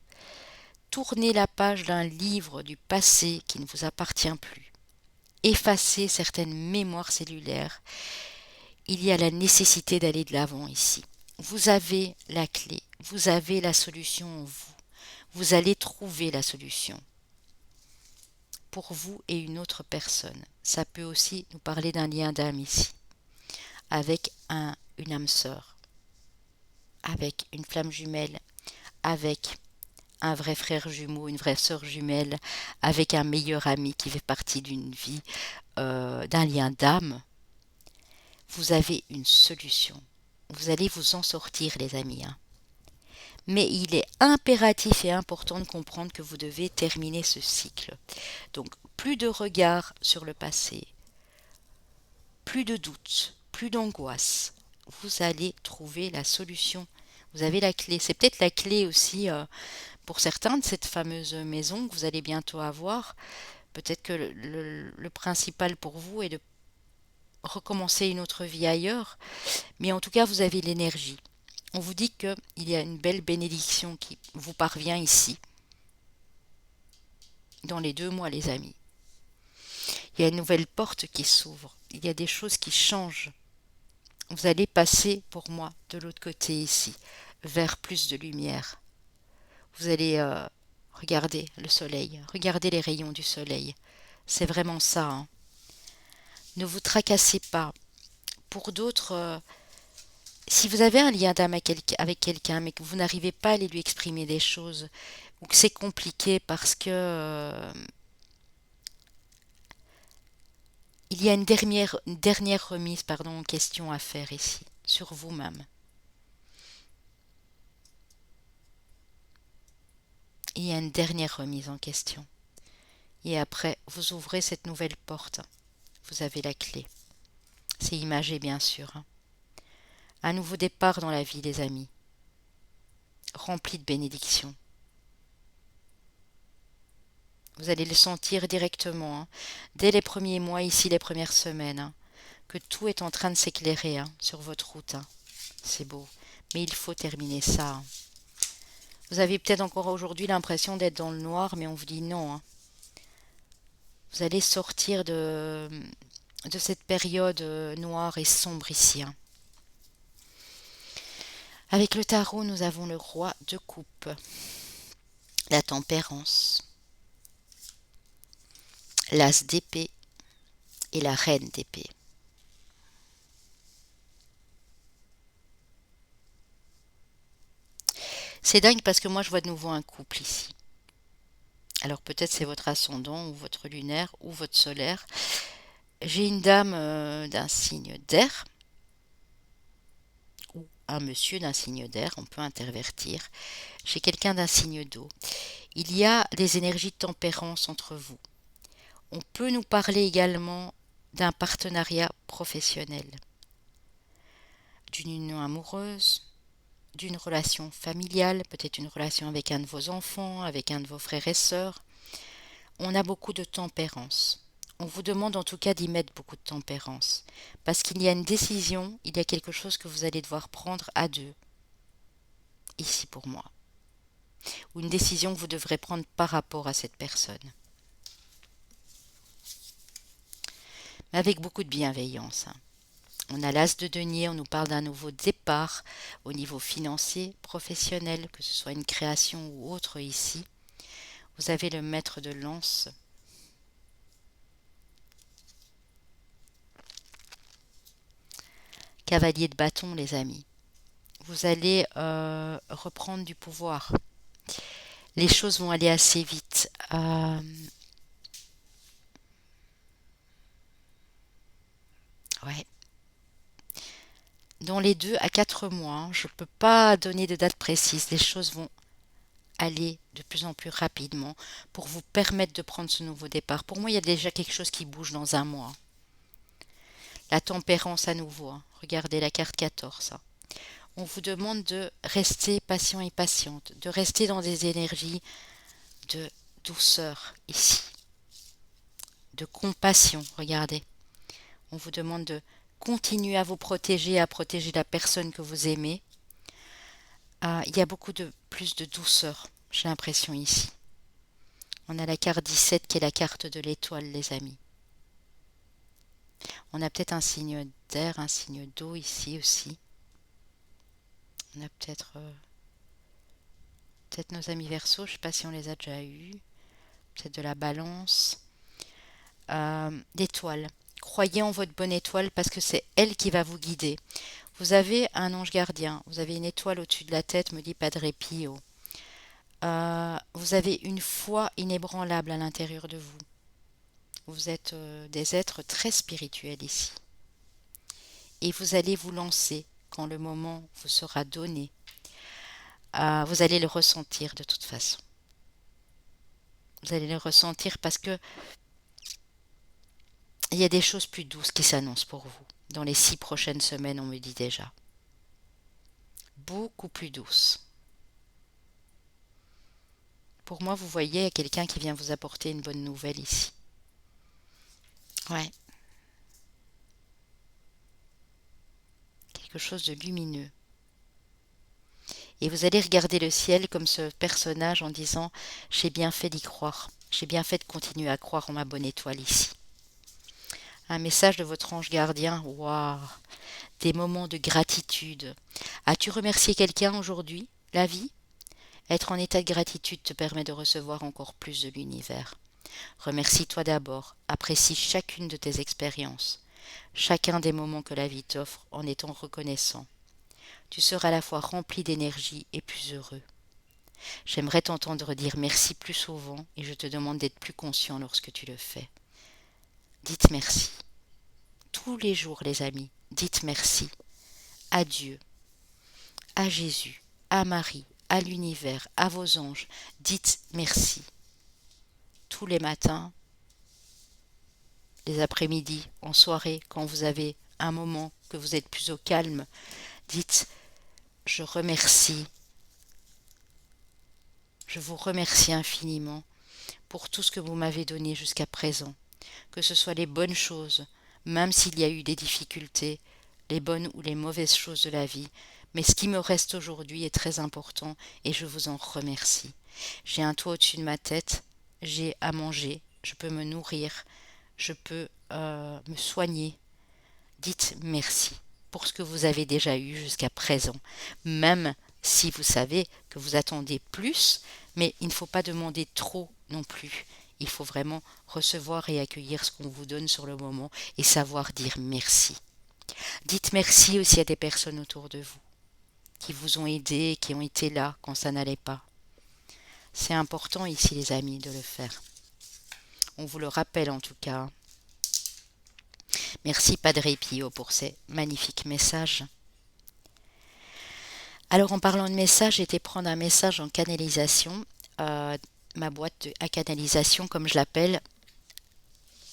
Tournez la page d'un livre du passé qui ne vous appartient plus. Effacez certaines mémoires cellulaires. Il y a la nécessité d'aller de l'avant ici. Vous avez la clé, vous avez la solution en vous. Vous allez trouver la solution pour vous et une autre personne. Ça peut aussi nous parler d'un lien d'âme ici, avec une âme sœur, avec une flamme jumelle, avec un vrai frère jumeau, une vraie sœur jumelle, avec un meilleur ami qui fait partie d'une vie, d'un lien d'âme. Vous avez une solution. Vous allez vous en sortir, les amis, hein. Mais il est impératif et important de comprendre que vous devez terminer ce cycle. Donc, plus de regard sur le passé, plus de doutes, plus d'angoisse. Vous allez trouver la solution. Vous avez la clé. C'est peut-être la clé aussi pour certains de cette fameuse maison que vous allez bientôt avoir. Peut-être que le principal pour vous est de recommencer une autre vie ailleurs. Mais en tout cas, vous avez l'énergie. On vous dit qu'il y a une belle bénédiction qui vous parvient ici, dans les 2 mois, les amis. Il y a une nouvelle porte qui s'ouvre. Il y a des choses qui changent. Vous allez passer, pour moi, de l'autre côté ici, vers plus de lumière. Vous allez regarder le soleil, regarder les rayons du soleil. C'est vraiment ça, hein. Ne vous tracassez pas. Pour d'autres, si vous avez un lien d'âme avec quelqu'un, mais que vous n'arrivez pas à aller lui exprimer des choses, ou que c'est compliqué parce que il y a une dernière remise en question à faire ici, sur vous-même. Il y a une dernière remise en question. Et après, vous ouvrez cette nouvelle porte. Vous avez la clé. C'est imagé, bien sûr, hein. Un nouveau départ dans la vie, les amis, rempli de bénédictions. Vous allez le sentir directement, hein, dès les premiers mois, ici les premières semaines, hein, que tout est en train de s'éclairer, hein, sur votre route, hein. C'est beau. Mais il faut terminer ça, hein. Vous avez peut-être encore aujourd'hui l'impression d'être dans le noir, mais on vous dit non, hein. Vous allez sortir de cette période noire et sombre ici, hein. Avec le tarot, nous avons le roi de coupe, la tempérance, l'as d'épée et la reine d'épée. C'est dingue parce que moi je vois de nouveau un couple ici. Alors peut-être c'est votre ascendant ou votre lunaire ou votre solaire. J'ai une dame d'un signe d'air ou un monsieur d'un signe d'air, on peut intervertir. J'ai quelqu'un d'un signe d'eau. Il y a des énergies de tempérance entre vous. On peut nous parler également d'un partenariat professionnel, d'une union amoureuse, d'une relation familiale, peut-être une relation avec un de vos enfants, avec un de vos frères et sœurs. On a beaucoup de tempérance. On vous demande en tout cas d'y mettre beaucoup de tempérance. Parce qu'il y a une décision, il y a quelque chose que vous allez devoir prendre à deux, ici pour moi. Ou une décision que vous devrez prendre par rapport à cette personne. Mais avec beaucoup de bienveillance, hein. On a l'as de denier, on nous parle d'un nouveau départ au niveau financier, professionnel, que ce soit une création ou autre ici. Vous avez le maître de lance. Cavalier de bâton, les amis. Vous allez reprendre du pouvoir. Les choses vont aller assez vite. Ouais. Dans les 2 à 4 mois, hein, je ne peux pas donner de date précise. Les choses vont aller de plus en plus rapidement pour vous permettre de prendre ce nouveau départ. Pour moi, il y a déjà quelque chose qui bouge dans un mois. La tempérance à nouveau, hein. Regardez la carte 14, hein. On vous demande de rester patient et patiente, de rester dans des énergies de douceur ici, de compassion. Regardez, on vous demande de continuer à vous protéger, à protéger la personne que vous aimez. Il y a beaucoup de plus de douceur, j'ai l'impression ici. On a la carte 17 qui est la carte de l'étoile, les amis. On a peut-être un signe d'air, un signe d'eau ici aussi. On a peut-être nos amis Verseaux, je ne sais pas si on les a déjà eus. Peut-être de la balance. D'étoile. Croyez en votre bonne étoile parce que c'est elle qui va vous guider. Vous avez un ange gardien, vous avez une étoile au-dessus de la tête, me dit Padre Pio. Vous avez une foi inébranlable à l'intérieur de vous. Vous êtes des êtres très spirituels ici. Et vous allez vous lancer quand le moment vous sera donné. vous allez le ressentir de toute façon. Vous allez le ressentir parce que il y a des choses plus douces qui s'annoncent pour vous. Dans les 6 prochaines semaines, on me dit déjà. Beaucoup plus douces. Pour moi, vous voyez, il y a quelqu'un qui vient vous apporter une bonne nouvelle ici. Ouais, quelque chose de lumineux. Et vous allez regarder le ciel comme ce personnage en disant, j'ai bien fait d'y croire. J'ai bien fait de continuer à croire en ma bonne étoile ici. Un message de votre ange gardien. Waouh! Des moments de gratitude. As-tu remercié quelqu'un aujourd'hui? La vie? Être en état de gratitude te permet de recevoir encore plus de l'univers. Remercie-toi d'abord, apprécie chacune de tes expériences, chacun des moments que la vie t'offre en étant reconnaissant. Tu seras à la fois rempli d'énergie et plus heureux. J'aimerais t'entendre dire merci plus souvent et je te demande d'être plus conscient lorsque tu le fais. Dites merci. Tous les jours, les amis, dites merci. À Dieu, à Jésus, à Marie, à l'univers, à vos anges. Dites merci. Tous les matins, les après-midi, en soirée, quand vous avez un moment que vous êtes plus au calme, dites je remercie, je vous remercie infiniment pour tout ce que vous m'avez donné jusqu'à présent, que ce soit les bonnes choses, même s'il y a eu des difficultés, les bonnes ou les mauvaises choses de la vie, mais ce qui me reste aujourd'hui est très important et je vous en remercie. J'ai un toit au-dessus de ma tête, j'ai à manger, je peux me nourrir, je peux me soigner. Dites merci pour ce que vous avez déjà eu jusqu'à présent, même si vous savez que vous attendez plus, mais il ne faut pas demander trop non plus. Il faut vraiment recevoir et accueillir ce qu'on vous donne sur le moment et savoir dire merci. Dites merci aussi à des personnes autour de vous qui vous ont aidé, qui ont été là quand ça n'allait pas. C'est important ici, les amis, de le faire. On vous le rappelle en tout cas. Merci Padre Pio pour ces magnifiques messages. Alors en parlant de messages, j'ai été prendre un message en canalisation, ma boîte à canalisation comme je l'appelle,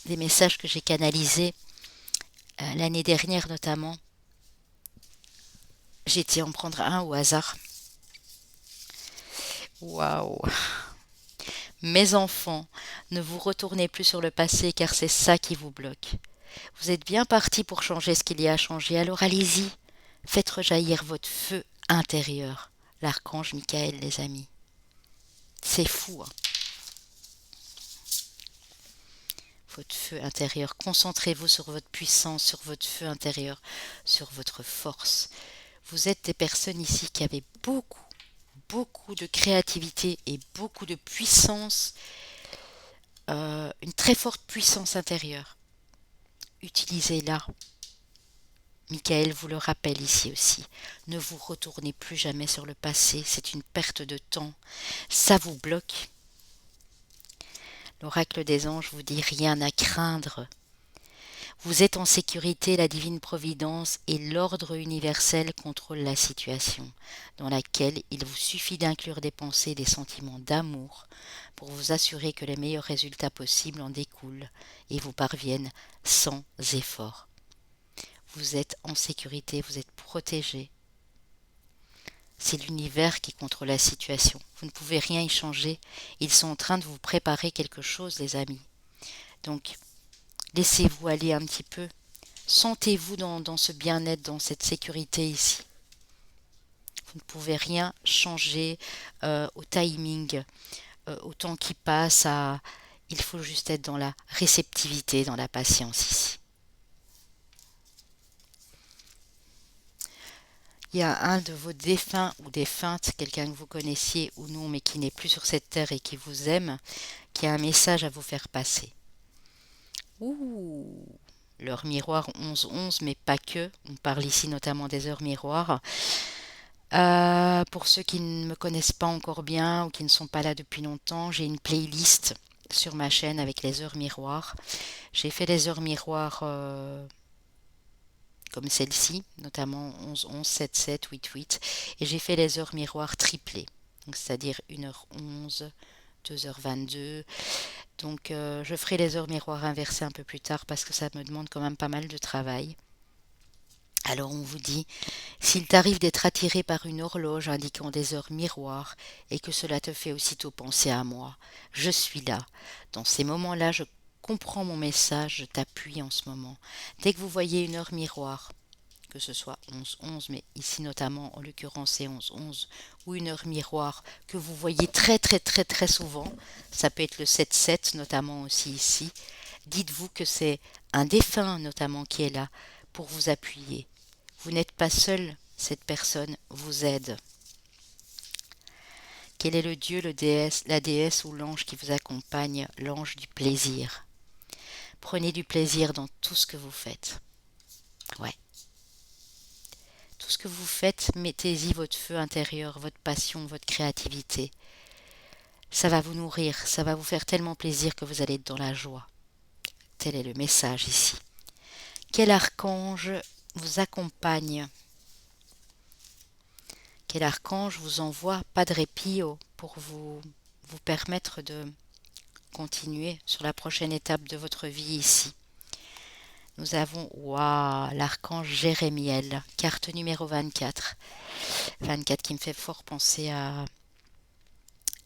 des messages que j'ai canalisés l'année dernière notamment. J'ai été en prendre un au hasard. Waouh! Mes enfants, ne vous retournez plus sur le passé car c'est ça qui vous bloque. Vous êtes bien partis pour changer ce qu'il y a à changer, alors allez-y, faites rejaillir votre feu intérieur. L'archange Michael, les amis. C'est fou, hein. Votre feu intérieur. Concentrez-vous sur votre puissance, sur votre feu intérieur, sur votre force. Vous êtes des personnes ici qui avaient beaucoup de créativité et beaucoup de puissance, une très forte puissance intérieure. Utilisez-la. Michael vous le rappelle ici aussi. Ne vous retournez plus jamais sur le passé, c'est une perte de temps. Ça vous bloque. L'oracle des anges vous dit rien à craindre. Vous êtes en sécurité, la divine providence et l'ordre universel contrôlent la situation, dans laquelle il vous suffit d'inclure des pensées, des sentiments d'amour pour vous assurer que les meilleurs résultats possibles en découlent et vous parviennent sans effort. Vous êtes en sécurité, vous êtes protégé. C'est l'univers qui contrôle la situation. Vous ne pouvez rien y changer. Ils sont en train de vous préparer quelque chose, les amis. Donc, laissez-vous aller un petit peu. Sentez-vous dans ce bien-être, dans cette sécurité ici. Vous ne pouvez rien changer au timing, au temps qui passe. Il faut juste être dans la réceptivité, dans la patience ici. Il y a un de vos défunts ou défuntes, quelqu'un que vous connaissiez ou non, mais qui n'est plus sur cette terre et qui vous aime, qui a un message à vous faire passer. Ouh, l'heure miroir 11-11, mais pas que. On parle ici notamment des heures miroirs. Pour ceux qui ne me connaissent pas encore bien ou qui ne sont pas là depuis longtemps, j'ai une playlist sur ma chaîne avec les heures miroirs. J'ai fait les heures miroirs comme celle-ci, notamment 11, 11, 7, 7, 8, 8, et j'ai fait les heures miroirs triplées, donc c'est-à-dire 1h11, 2h22. Donc je ferai les heures miroirs inversées un peu plus tard parce que ça me demande quand même pas mal de travail. Alors on vous dit, s'il t'arrive d'être attiré par une horloge indiquant des heures miroirs et que cela te fait aussitôt penser à moi, je suis là. Dans ces moments-là, je comprends mon message, je t'appuie en ce moment. Dès que vous voyez une heure miroir, que ce soit 11-11, mais ici notamment, en l'occurrence c'est 11-11, ou une heure miroir que vous voyez très très très très souvent, ça peut être le 7-7 notamment aussi ici, dites-vous que c'est un défunt notamment qui est là pour vous appuyer. Vous n'êtes pas seul, cette personne vous aide. Quel est le dieu, la déesse ou l'ange qui vous accompagne? L'ange du plaisir. Prenez du plaisir dans tout ce que vous faites. Ouais. Tout ce que vous faites, mettez-y votre feu intérieur, votre passion, votre créativité. Ça va vous nourrir, ça va vous faire tellement plaisir que vous allez être dans la joie. Tel est le message ici. Quel archange vous accompagne? Quel archange vous envoie Padre Pio pour vous permettre de continuer sur la prochaine étape de votre vie ici? Nous avons, waouh, l'archange Jérémiel, carte numéro 24. 24 qui me fait fort penser à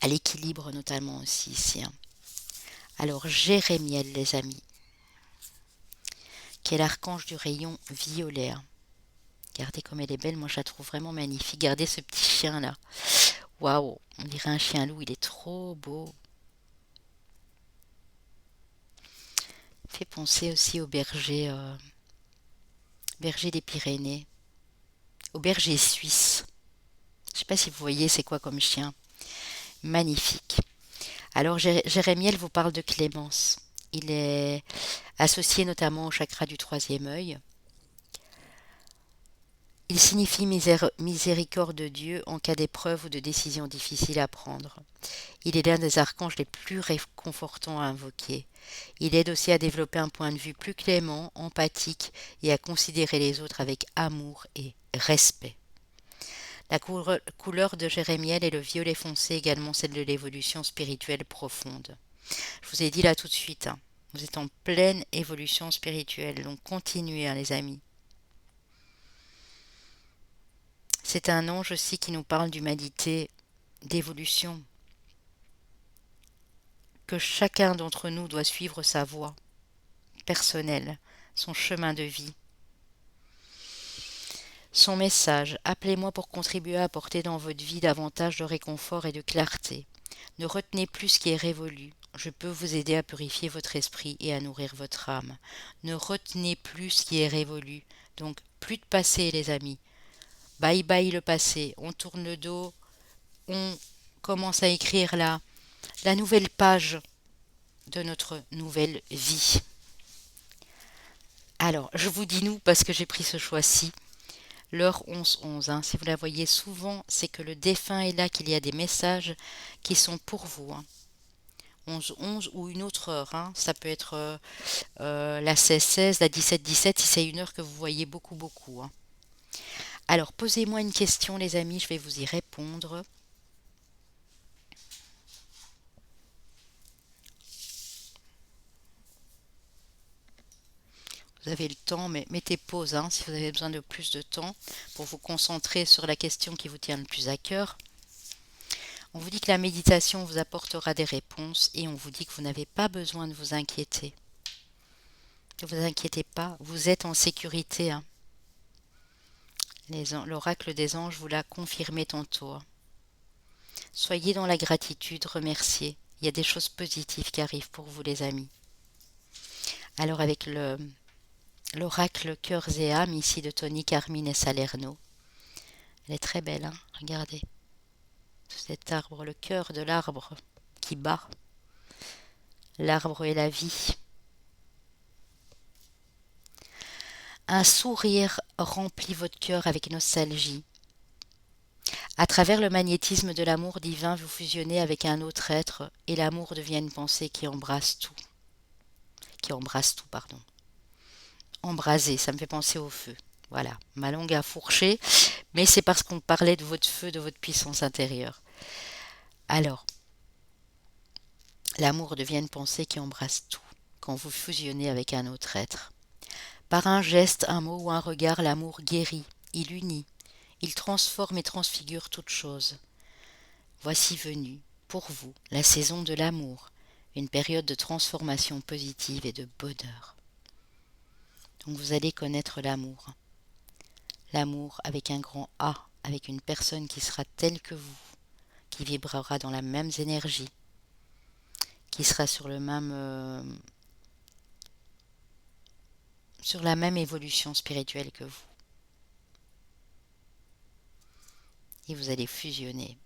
l'équilibre notamment aussi ici. Alors Jérémiel les amis, qui est l'archange du rayon violet. Regardez comme elle est belle, moi je la trouve vraiment magnifique. Regardez ce petit chien là. Waouh, on dirait un chien loup, il est trop beau. Il fait penser aussi au berger des Pyrénées, au berger suisse. Je ne sais pas si vous voyez c'est quoi comme chien. Magnifique. Alors Jérémiel vous parle de clémence. Il est associé notamment au chakra du troisième œil. Il signifie miséricorde de Dieu en cas d'épreuve ou de décision difficile à prendre. Il est l'un des archanges les plus réconfortants à invoquer. Il aide aussi à développer un point de vue plus clément, empathique et à considérer les autres avec amour et respect. La couleur de Jérémiel est le violet foncé, également celle de l'évolution spirituelle profonde. Je vous ai dit là tout de suite, vous êtes en pleine évolution spirituelle, donc continuez les amis. C'est un ange aussi qui nous parle d'humanité, d'évolution, que chacun d'entre nous doit suivre sa voie personnelle, son chemin de vie. Son message, appelez-moi pour contribuer à apporter dans votre vie davantage de réconfort et de clarté. Ne retenez plus ce qui est révolu. Je peux vous aider à purifier votre esprit et à nourrir votre âme. Ne retenez plus ce qui est révolu. Donc, plus de passé, les amis. Bye bye le passé. On tourne le dos. On commence à écrire la nouvelle page de notre nouvelle vie. Alors, je vous dis nous parce que j'ai pris ce choix-ci. L'heure 11-11, si vous la voyez souvent, c'est que le défunt est là, qu'il y a des messages qui sont pour vous. 11-11 ou une autre heure, ça peut être la 16-16, la 17-17, si c'est une heure que vous voyez beaucoup. Alors, posez-moi une question, les amis, je vais vous y répondre. Vous avez le temps, mais mettez pause si vous avez besoin de plus de temps pour vous concentrer sur la question qui vous tient le plus à cœur. On vous dit que la méditation vous apportera des réponses et on vous dit que vous n'avez pas besoin de vous inquiéter. Ne vous inquiétez pas, vous êtes en sécurité. L'oracle des anges vous l'a confirmé tantôt. Soyez dans la gratitude, remerciez. Il y a des choses positives qui arrivent pour vous, les amis. Alors avec l'oracle Cœurs et âmes ici de Tony Carmine et Salerno. Elle est très belle, regardez. Cet arbre, le cœur de l'arbre qui bat. L'arbre est la vie. Un sourire remplit votre cœur avec nostalgie. À travers le magnétisme de l'amour divin, vous fusionnez avec un autre être et l'amour devient une pensée qui embrasse tout. Embraser, ça me fait penser au feu. Voilà, ma langue a fourché, mais c'est parce qu'on parlait de votre feu, de votre puissance intérieure. Alors, l'amour devient une pensée qui embrasse tout quand vous fusionnez avec un autre être. Par un geste, un mot ou un regard, l'amour guérit, il unit, il transforme et transfigure toute chose. Voici venue, pour vous, la saison de l'amour, une période de transformation positive et de bonheur. Donc vous allez connaître l'amour. L'amour avec un grand A, avec une personne qui sera telle que vous, qui vibrera dans la même énergie, qui sera sur la même évolution spirituelle que vous. Et vous allez fusionner.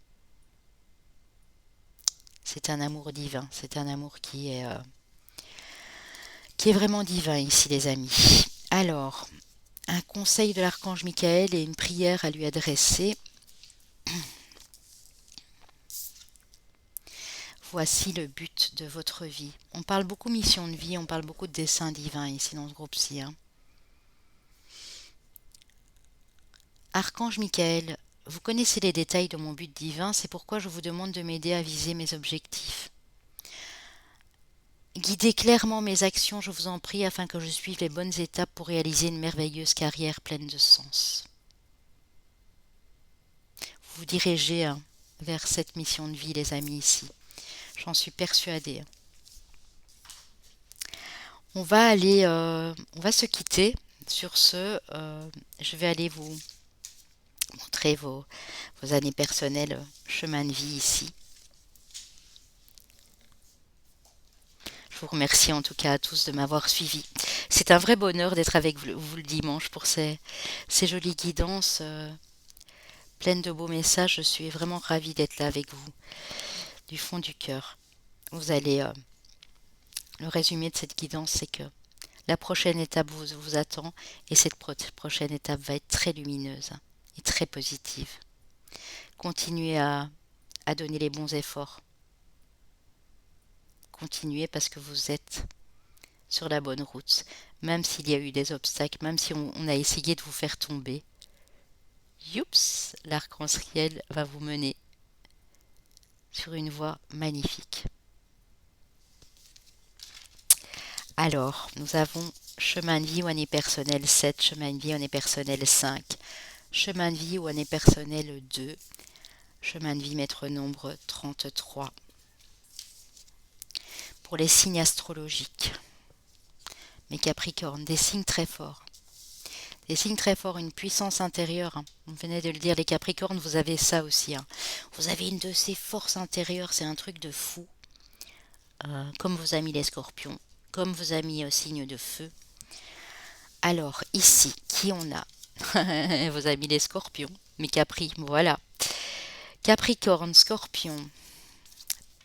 C'est un amour divin, c'est un amour qui est vraiment divin ici, les amis. Alors, un conseil de l'archange Michael et une prière à lui adresser. Voici le but de votre vie. On parle beaucoup mission de vie, on parle beaucoup de dessein divin ici dans ce groupe-ci. Archange Michael, vous connaissez les détails de mon but divin, c'est pourquoi je vous demande de m'aider à viser mes objectifs. Guidez clairement mes actions, je vous en prie, afin que je suive les bonnes étapes pour réaliser une merveilleuse carrière pleine de sens. Vous vous dirigez vers cette mission de vie, les amis, ici. J'en suis persuadée. On va se quitter. Sur ce, je vais aller vous montrer vos années personnelles, chemin de vie ici. Je vous remercie en tout cas à tous de m'avoir suivi. C'est un vrai bonheur d'être avec vous le dimanche pour ces jolies guidances pleines de beaux messages. Je suis vraiment ravie d'être là avec vous, du fond du cœur. Vous allez... le résumé de cette guidance, c'est que la prochaine étape vous attend et cette prochaine étape va être très lumineuse et très positive. Continuez à donner les bons efforts. Continuez parce que vous êtes sur la bonne route, même s'il y a eu des obstacles, même si on a essayé de vous faire tomber. Youps, l'arc-en-ciel va vous mener sur une voie magnifique. Alors, nous avons chemin de vie ou année personnelle 7, chemin de vie ou année personnelle 5, chemin de vie ou année personnelle 2, chemin de vie maître nombre 33. Pour les signes astrologiques, mes Capricornes, des signes très forts. Des signes très forts, une puissance intérieure. On venait de le dire, les Capricornes, vous avez ça aussi. Vous avez une de ces forces intérieures, c'est un truc de fou. Comme vos amis les Scorpions, comme vos amis au signe de feu. Alors, ici, qui on a? Vos amis les Scorpions, mes Capri, voilà. Capricorne, Scorpion,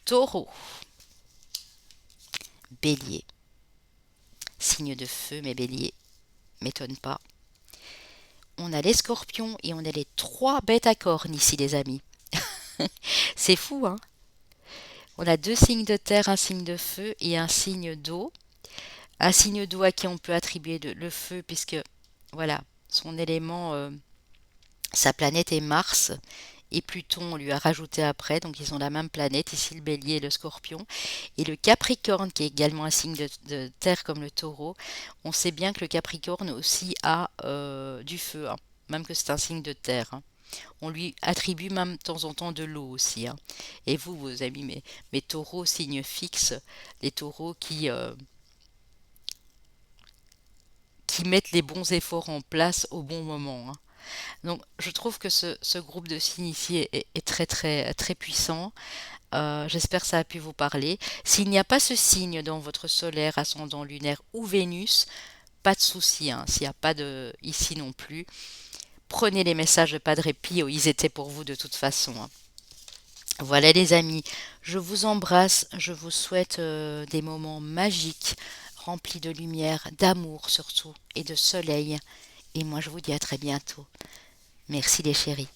Taureau, Bélier. Signe de feu, mais Bélier, m'étonne pas. On a les Scorpions et on a les 3 bêtes à cornes ici, les amis. C'est fou, hein? On a 2 signes de terre, un signe de feu et un signe d'eau. Un signe d'eau à qui on peut attribuer le feu, puisque, voilà, son élément, sa planète est Mars. Et Pluton, on lui a rajouté après, donc ils ont la même planète, ici le Bélier et le Scorpion. Et le Capricorne, qui est également un signe de terre comme le Taureau, on sait bien que le Capricorne aussi a du feu, même que c'est un signe de terre. On lui attribue même de temps en temps de l'eau aussi. Et vous, vos amis, mes taureaux, signe fixe, les taureaux qui mettent les bons efforts en place au bon moment. Donc, je trouve que ce groupe de signes ici est très, très, très puissant. J'espère que ça a pu vous parler. S'il n'y a pas ce signe dans votre solaire, ascendant lunaire ou Vénus, pas de souci. S'il n'y a pas de ici non plus, prenez les messages de Padre Pio, ils étaient pour vous de toute façon. Voilà les amis, je vous embrasse, je vous souhaite des moments magiques, remplis de lumière, d'amour surtout, et de soleil. Et moi je vous dis à très bientôt. Merci les chéris.